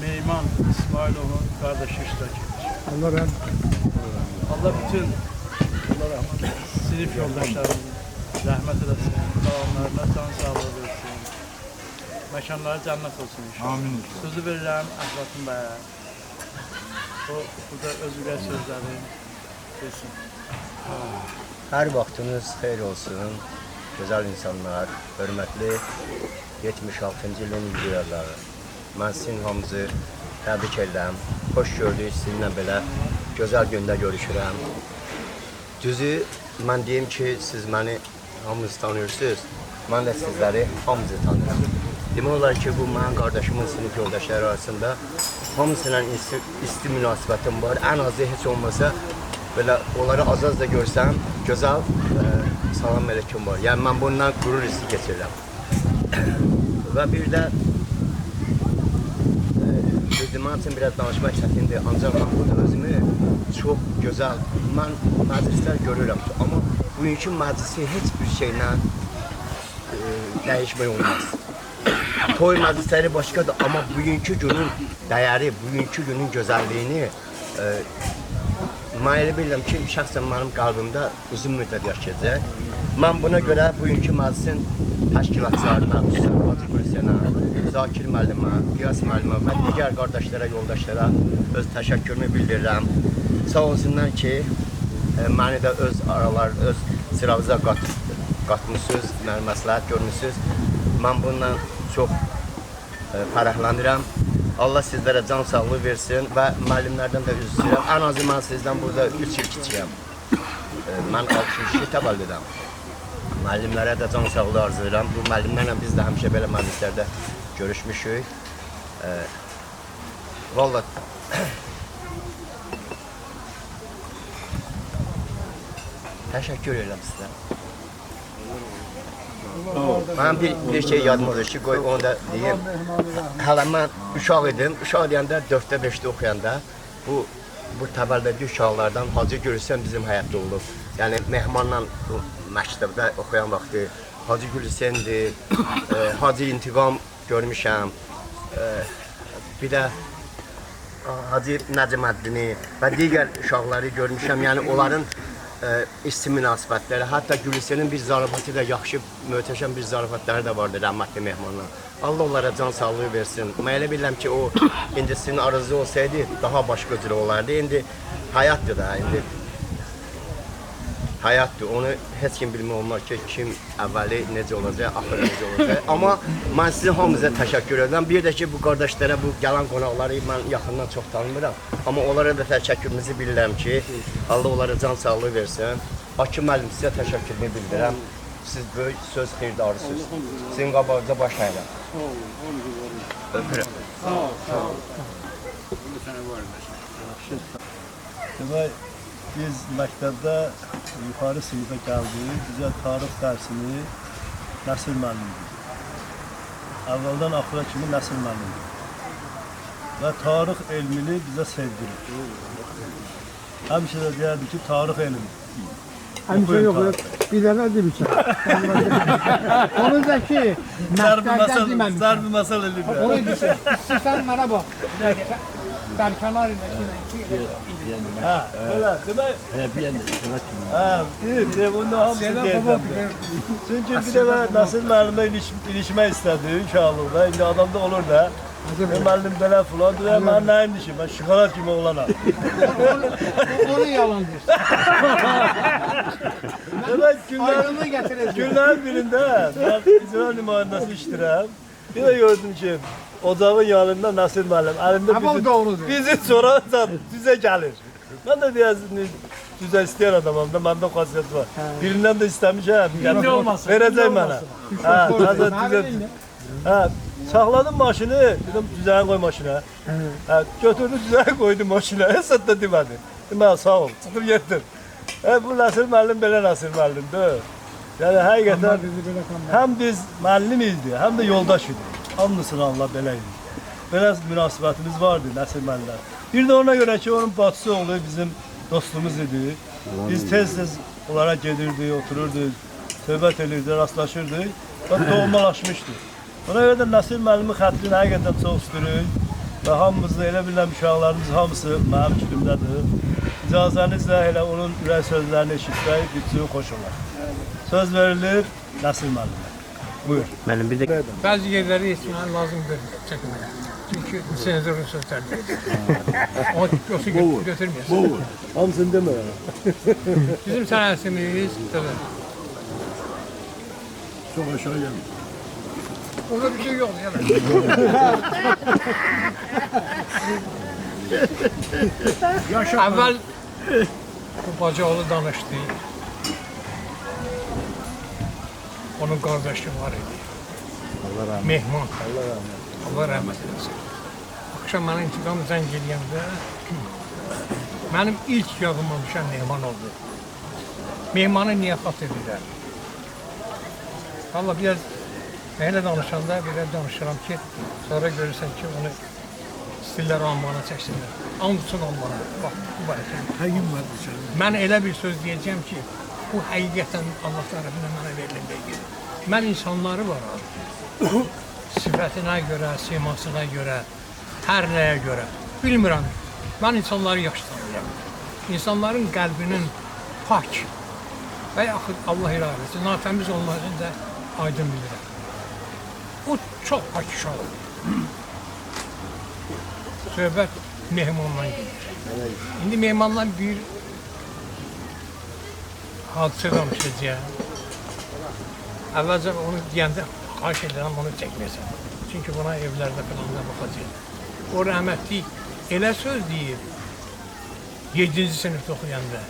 Meyman İsmailov'un kardeşi iştirak etmiş. Allah rahmet Allah bütün sinif yoldaşlarımızın rəhmət eləsin, qalanlarına can sağlığı versin, məkanları cənnət olsun inşallah. Amin. Sözü verirəm Əhvatın bəyə. O, burada öz ürək sözləri desin. Hər vaxtınız xeyir olsun, gözəl insanlar, hörmətli 76-cı ilin ilgiyarları. Mən sizin hamınızı təbrik edirəm. Xoş gördük sizinlə belə gözəl gündə görüşürəm. Düzü, mən deyim ki, siz məni hamınız tanıyırsınız, mən də sizləri hamınızı tanıyıram. Demək olar ki, bu mənim qardaşımın sinif yoldaşları arasında hamısıyla isti münasibətim var. Ən azı heç olmasa belə onları az-az da görsəm, gözəl salam əleykum var. Yəni mən bundan qürur hissi keçirirəm. Və bir də Özümün için biraz danışmaq çətindir, ancaq mən burada özümü çox gözəl, mən məclislər görürəm, amma bugünkü məclisi heç bir şeylə dəyişmək olmaz. Toy məclisləri başqadır, amma bugünkü günün dəyəri, bugünkü günün gözəlliyini mən elə bilirəm ki, şəxsən mənim qalbimdə uzun müddət yaşayacaq. Mən buna görə bugünkü məclisin təşkilatçılarına, Hacı Gülsənə, Zakir müəllimə, Qiyas müəllimə və digər qardaşlara, yoldaşlara öz təşəkkürümü bildirirəm. Sağ olsunlar ki, məni də öz aralar, öz sıranıza qatmışsınız, mənə məsləhət görmüşsünüz. Mən bundan çox fərəhlanıram. Allah sizlərə can sağlığı versin və müəllimlərdən də üzr istəyirəm. Ən azı mən sizdən burada 3 il kiçiyəm. Mən 62 təvəllüdəm. Müəllimlərə də can sağlığı arzulayıram. Bu müəllimlərlə biz də həmişə belə məclislərdə görüşmüşük. Vallahi təşəkkür edirəm sizə. Mən bir şey yadımdadır ki, qoy onu da deyim. Hələ mən uşaq idim. Uşaq deyəndə 4-də 5-də oxuyanda bu təvəllüdü uşaqlardan Hacı Gülüsən bizim həyatda olub. Yəni Mehmanla məktəbdə oxuyan vaxtı Hacı Gülüsəndir, Hacı İntiqam görmüşəm. Bir də Hacı Nəcməddini və digər uşaqları görmüşəm. Yəni onların isti münasibətləri, hətta Gülüsənin bir zarafatı da yaxşı, möhtəşəm bir zarafatları da vardı rəhmətli Mehmanla. Allah onlara can sağlığı versin. Mən elə bilirəm ki, o indi sizin arızı olsaydı daha başqa cür olardı. İndi həyatdır da, indi həyatdır. Onu heç kim bilmək olmaz ki, kim əvvəli necə olacaq, axırı necə olacaq. Amma mən sizin hamınıza təşəkkür edirəm. Bir də ki, bu qardaşlara, bu gələn qonaqları mən yaxından çox tanımıram. Amma onlara da təşəkkürümüzü bilirəm ki, Allah onlara can sağlığı versin. Akif müəllim, sizə təşəkkürümü bildirəm. Siz böyük söz xeyirdarısınız. Sizin qabağınıza baş əyirəm. Öpürəm. Demək, biz məktəbdə yuxarı sinifə gəldik, bizə tarix dərsini Nəsir müəllimdir. Əvvəldən axıra kimi Nəsir müəllimdir. Və tarix elmini bizə sevdirir. Həmişə də deyərdi ki, tarix elmi. Həmişə yox, bir dənə demişəm. Onu da ki, məktəbdən deməmişəm. Zərbi məsəl eləyir. Onu demişəm. Sən mənə bax. Dərkanar ilə. Hə, belə, demək. Hə, bunu hamısı deyirəm. Çünki bir dəfə Nəsir müəllimə ilişmək istədi inşallah. İndi adamda olur da. Müəllim belə filan, deyir, mən nəyim dişim, mən şıxarat kimi oğlanam. Onu yalan deyirsən. Demək, günlərin birində mən icra nümayəndəsi işdirəm. Bir də gördüm ki, ocağın yanında Nəsir müəllim, əlində bizi sonra düzə gəlir. Mən də deyəsin, düzə istəyən adamam da, məndə xasiyyət var. Birindən də istəmişəm, verəcək mənə. Saxladım maşını, dedim düzəyə qoy maşına. Götürdü düzəyə qoydu maşına, hesab da demədi. Deməli, sağ ol, çıxıb getdim. Bu Nəsir müəllim belə Nəsir müəllimdir. Yəni həqiqətən həm biz müəllim idi, həm də yoldaş idi. Hamısını Allah belə idi. Belə münasibətimiz vardı Nəsir müəllimlə. Bir də ona görə ki, onun bacısı oğlu bizim dostumuz idi. Biz tez-tez onlara gedirdik, otururduq, söhbət edirdik, rastlaşırdıq və doğmalaşmışdıq. Ona görə də Nəsir müəllimin xətrini həqiqətən çox istəyirik və hamımız da elə bilən uşaqlarımız hamısı mənim kilimdədir. İcazənizlə elə onun ürək sözlərini eşitsək, bütün xoş olar. Söz verilir Nəsir müəllimə. Buyur. Mənim bir də Bəzi yerləri yetməyə lazımdır çəkməyə. Çünki senzorun sözlərdir. Onu götürməyəsin. Hamısını demə. Bizim sənətimiz belə. Çox aşağı gəlmir. Orada bir şey yok yani. Evvel bu Bacıoğlu danıştı. Onun kardeşi var idi. Allah rahmet. Mehman. Allah Allah rahmet eylesin. Akşam bana intikam zəng eləyəndə benim ilk yağıma düşən Mehman oldu. Mehmanı niye xatır edirlər? Valla biraz mənə danışanda belə danışıram ki, sonra görürsən ki, onu istirlər almana çəksinlər. Andüçün almana. Bax, bu barədə. Həqiqim var bu sözdə. Mən elə bir söz deyəcəm ki, bu həqiqətən Allah tərəfindən mənə verilən deyil. Mən insanları var abi. Sifətinə görə, simasına görə, hər nəyə görə. Bilmirəm. Mən insanları yaxşı tanıyıram. İnsanların qəlbinin pak və yaxud Allah iradəsi, natəmiz olmasını da aydın bilirəm. O çox pak uşaqdır. Söhbət Mehmandan gedir. İndi Mehmandan bir hadisə danışacağım. Əvvəlcə onu deyəndə xahiş edirəm onu çəkməyəsən. Çünki buna evlərdə falan da baxacaq. O rəhmətli elə söz deyir 7-ci sinifdə oxuyanda.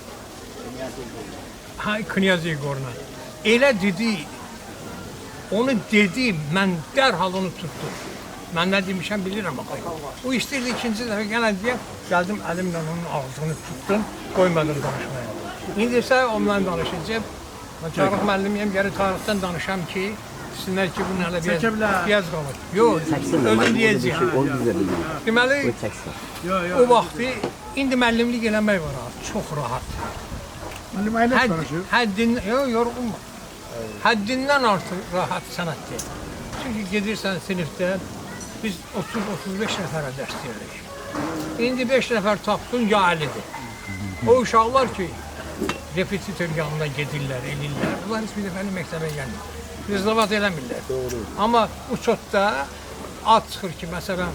Knyaz Yegoruna. Elə dedi, onu dedi, mən dərhal onu tuttum. Mən nə demişəm bilirəm baxayım. O istəyirdi ikinci dəfə yenə deyəm, gəldim əlimlə onun ağzını tutdum, qoymadım danışmaya. İndi isə onunla danışacağım. Tarix müəllimiyəm, gəri tarixdən danışam ki, desinlər ki, bunun hələ biraz qalır. Yox, özüm deyəcəyim. Deməli, o vaxtı, indi müəllimlik eləmək var ha, çox rahat. Yorğunma. Həddindən artıq rahat sənətdir. Çünki gedirsən sinifdə, biz 30-35 nəfərə dərs deyirik. İndi 5 nəfər tapdın, ya əlidir. O uşaqlar ki, repetitor yanına gedirlər, elirlər. Bunlar heç bir dəfəli məktəbə gəlmir. Rızlavat eləmirlər. Amma uçotda ad çıxır ki, məsələn,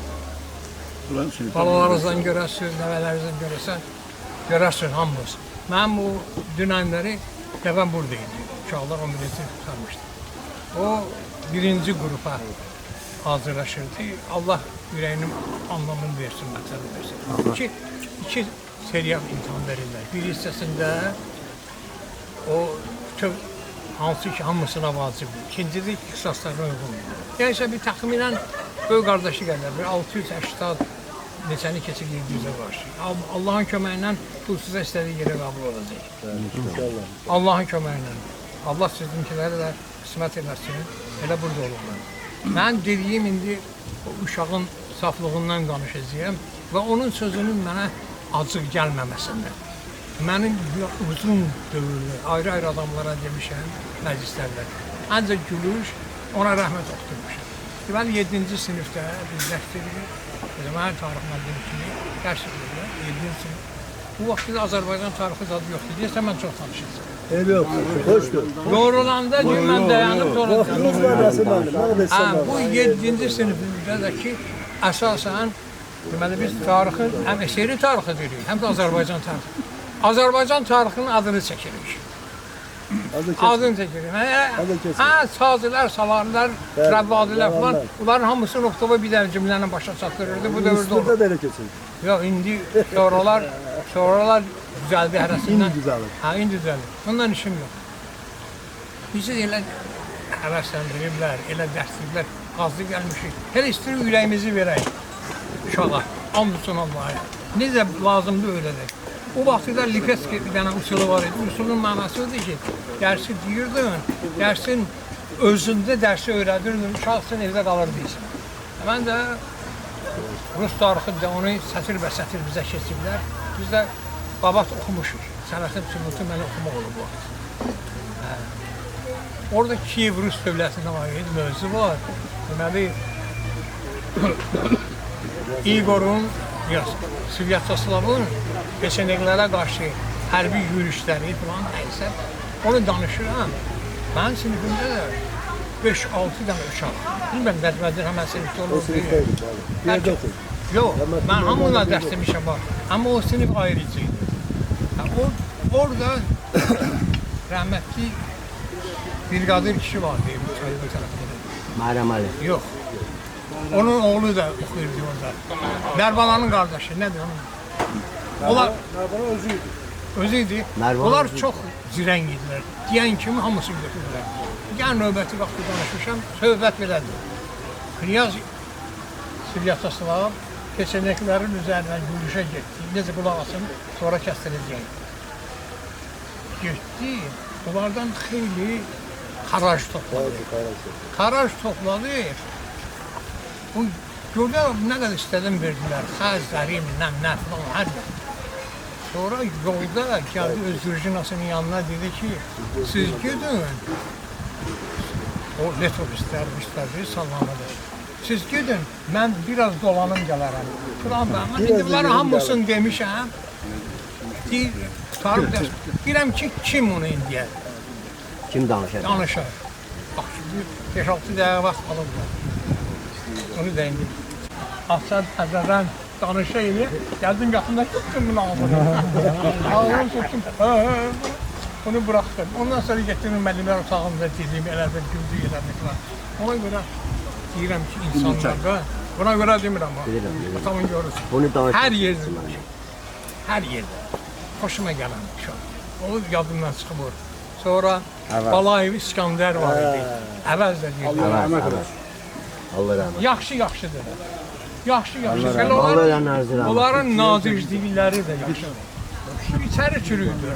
balalarınızdan görərsiniz, nəvələrinizdən görərsiniz hamımız. Mən bu dünənləri dəvəm buradaydı. Uşaqlar 11-ci tutarmışdı. O birinci qrupa hazırlaşırdı. Allah ürəyinin anlamını versin, məqsədi versin. İki seriya imtihan verirlər. Bir hissəsində o hansı ki hamısına vacibdir. İkincisi ixtisaslarına uyğundur. Yəni isə bir təxminən böyük qardaşı gəlirlər. Bir 680 neçəni keçilir 100-ə qarşı. Allahın köməyi ilə pulsuza istədiyi yerə qəbul olacaq. Allahın köməyi ilə. Allah sizinkiləri də qismət eləsin, elə burada olurlar. Mən dediyim indi uşağın saflığından danışacağım və onun sözünün mənə acıq gəlməməsindən. Mənim uzun dövrlü, ayrı-ayrı adamlara demişəm, məclislərdə. Ancaq gülüş, ona rəhmət oxutmuşam. Deməli, 7-ci sinifdə biz dərs veririk. Mən tarix müəllimi kimi dərs verirlər, 7-ci sinif. Bu vaxtda Azərbaycan tarixi adı yoxdur. Deyirsə, mən çox tanışacağım. Ev yox, hoşdur. Yorulanda mən dayanıb sonra... Bu 7-ci sinifimizdə də ki, əsasən, deməli, biz tarixin, həm əseri tarixi deyirik, həm də Azərbaycan tarixi. Azərbaycan tarixinin adını çəkirik. Adını çəkirik. Sazilər, salarlar, rəvvadilər falan, bunların hamısı noktaba bir dənə cümlənin başa çatdırırdı. Bu dövrdə olur. Üstündə də elə keçin. Yox, indi sonralar düzəldi hərəsindən. İndi düzəlir. İndi düzəlir. Ondan işim yox. Bizi elə həvəsləndiriblər, elə dərsliklər, qazlı gəlmişik. Hələ istəyir ürəyimizi verək uşağa, and üçün Allah'a. Necə lazımdır öyrədək. O vaxtda Lipetski bir dənə usulu var idi. Usulun mənası odur ki, dərsi deyirdin, dərsin özündə dərsi öyrədirdin, uşaqsın evdə qalırdın. Mən də Rus tarixində onu sətir bizə keçiblər. Biz də qabat oxumuşuz. Sənətin sübutu mənə oxumaq olub bu vaxt. Orada Kiyev Rus dövlətində var idi, mövzu var. Deməli, Igor'un, Svyatoslav'ın peşeneglərə qarşı hərbi yürüyüşləri falan nəysə, onu danışıram. Mən sinifimdə də 5-6 dənə uşaq. Bilməm, dərmədir, həmən sinifdə olur. Yox, mən hamına dərs demişəm var. Amma o sinif ayrıcı idi. Orada rəhmətli bir qadir kişi vardı bu tərəfdə. Meryem Ali. Yox. Onun oğlu da oxuyurdu orada. Dərbalanın qardaşı, nədir onun? Onlar özü idi. Onlar çox zirəng idilər. Deyən kimi hamısını götürdülər. Gəl növbəti vaxtı danışmışam, söhbət belədir. Knyaz Svyatoslav keçənəklərin üzərindən yürüyüşə getdi. Necə qulaq asın, sonra kəstirəcək. Getdi, onlardan xeyli xarac topladı. Xarac topladı. Bu gördüm, nə qədər istədim verdilər. Xəzlərim, nə falan, hər yer. Sonra yolda gəldi öz Virginasının yanına dedi ki, siz gidin. O leturistlər, sallanmadı. Siz gidin, mən biraz dolanım gələrəm. Turan ben, mən indi bunların hamısını demişəm. Tutarım dərs. Biləm ki, kim onu indiyə? Kim danışar? Danışar. Bax, 5-6 dəqiqə vaxt alıblar. Onu da indi. Asad əzədən danışaydı, gəldim yaxında tuttum bunu ağzını. Ağzını tuttum. Onu bıraktım. Ondan sonra getirdim müəllimlər otağında dedim, elədir, güldü, elədir falan. Ona görə deyirəm ki, insanlarda, buna görə demirəm ama, atamın görürsün. Hər yerdə, hər yerdə. Hoşuma gələn şey. O yadımdan çıxmır. Sonra Balayev İskandər var idi. Əvəz də deyirdi. Allah rəhmət. Yaxşı-yaxşıdır. Yaxşı-yaxşı. Onların nazirlikləri də yaxşıdır. İçəri çürüydü.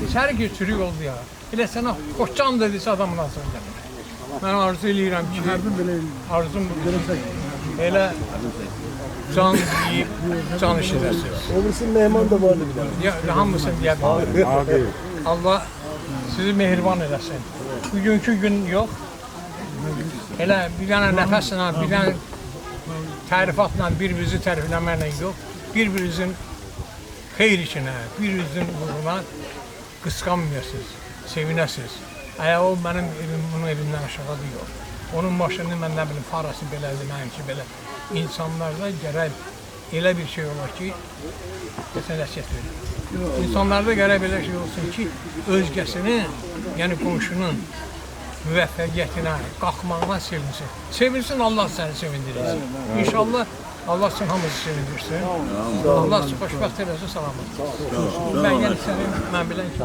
İçəri ki, çürük oldu ya. Elə sənə xoşcan dediysə adamın ağzına gəlir. Mən arzu eləyirəm ki, arzum elə can yiyib, can işidəsiniz. Olursun mehman da vardı bir dənə. Hamısını deyə bilmirəm. Allah sizi mehriban eləsin. Bugünkü gün yox. Elə bir dənə nəfəslə, bir dənə tərifatla, bir-birinizi tərifləməklə yox. Bir-birinizin xeyr içinə, bir-birinizin uğruna qısqanmayasınız, sevinəsiniz. Əgər o mənim evim, bunun evindən aşağıda yox. Onun maşını mən nə bilim, parası belədir, mənimki belə. İnsanlarda gərək elə bir şey olar ki, desən əsiyyət verir. İnsanlarda gərək belə şey olsun ki, özgəsinin, yəni qonşunun müvəffəqiyyətinə, qalxmağına sevinsin. Sevinsin, Allah səni sevindirir. İnşallah Allah üçün hamısı sevindirsin. Allah üçün xoşbəxt eləsin, salamat. Mən gəlib sənin, mən bilən ki.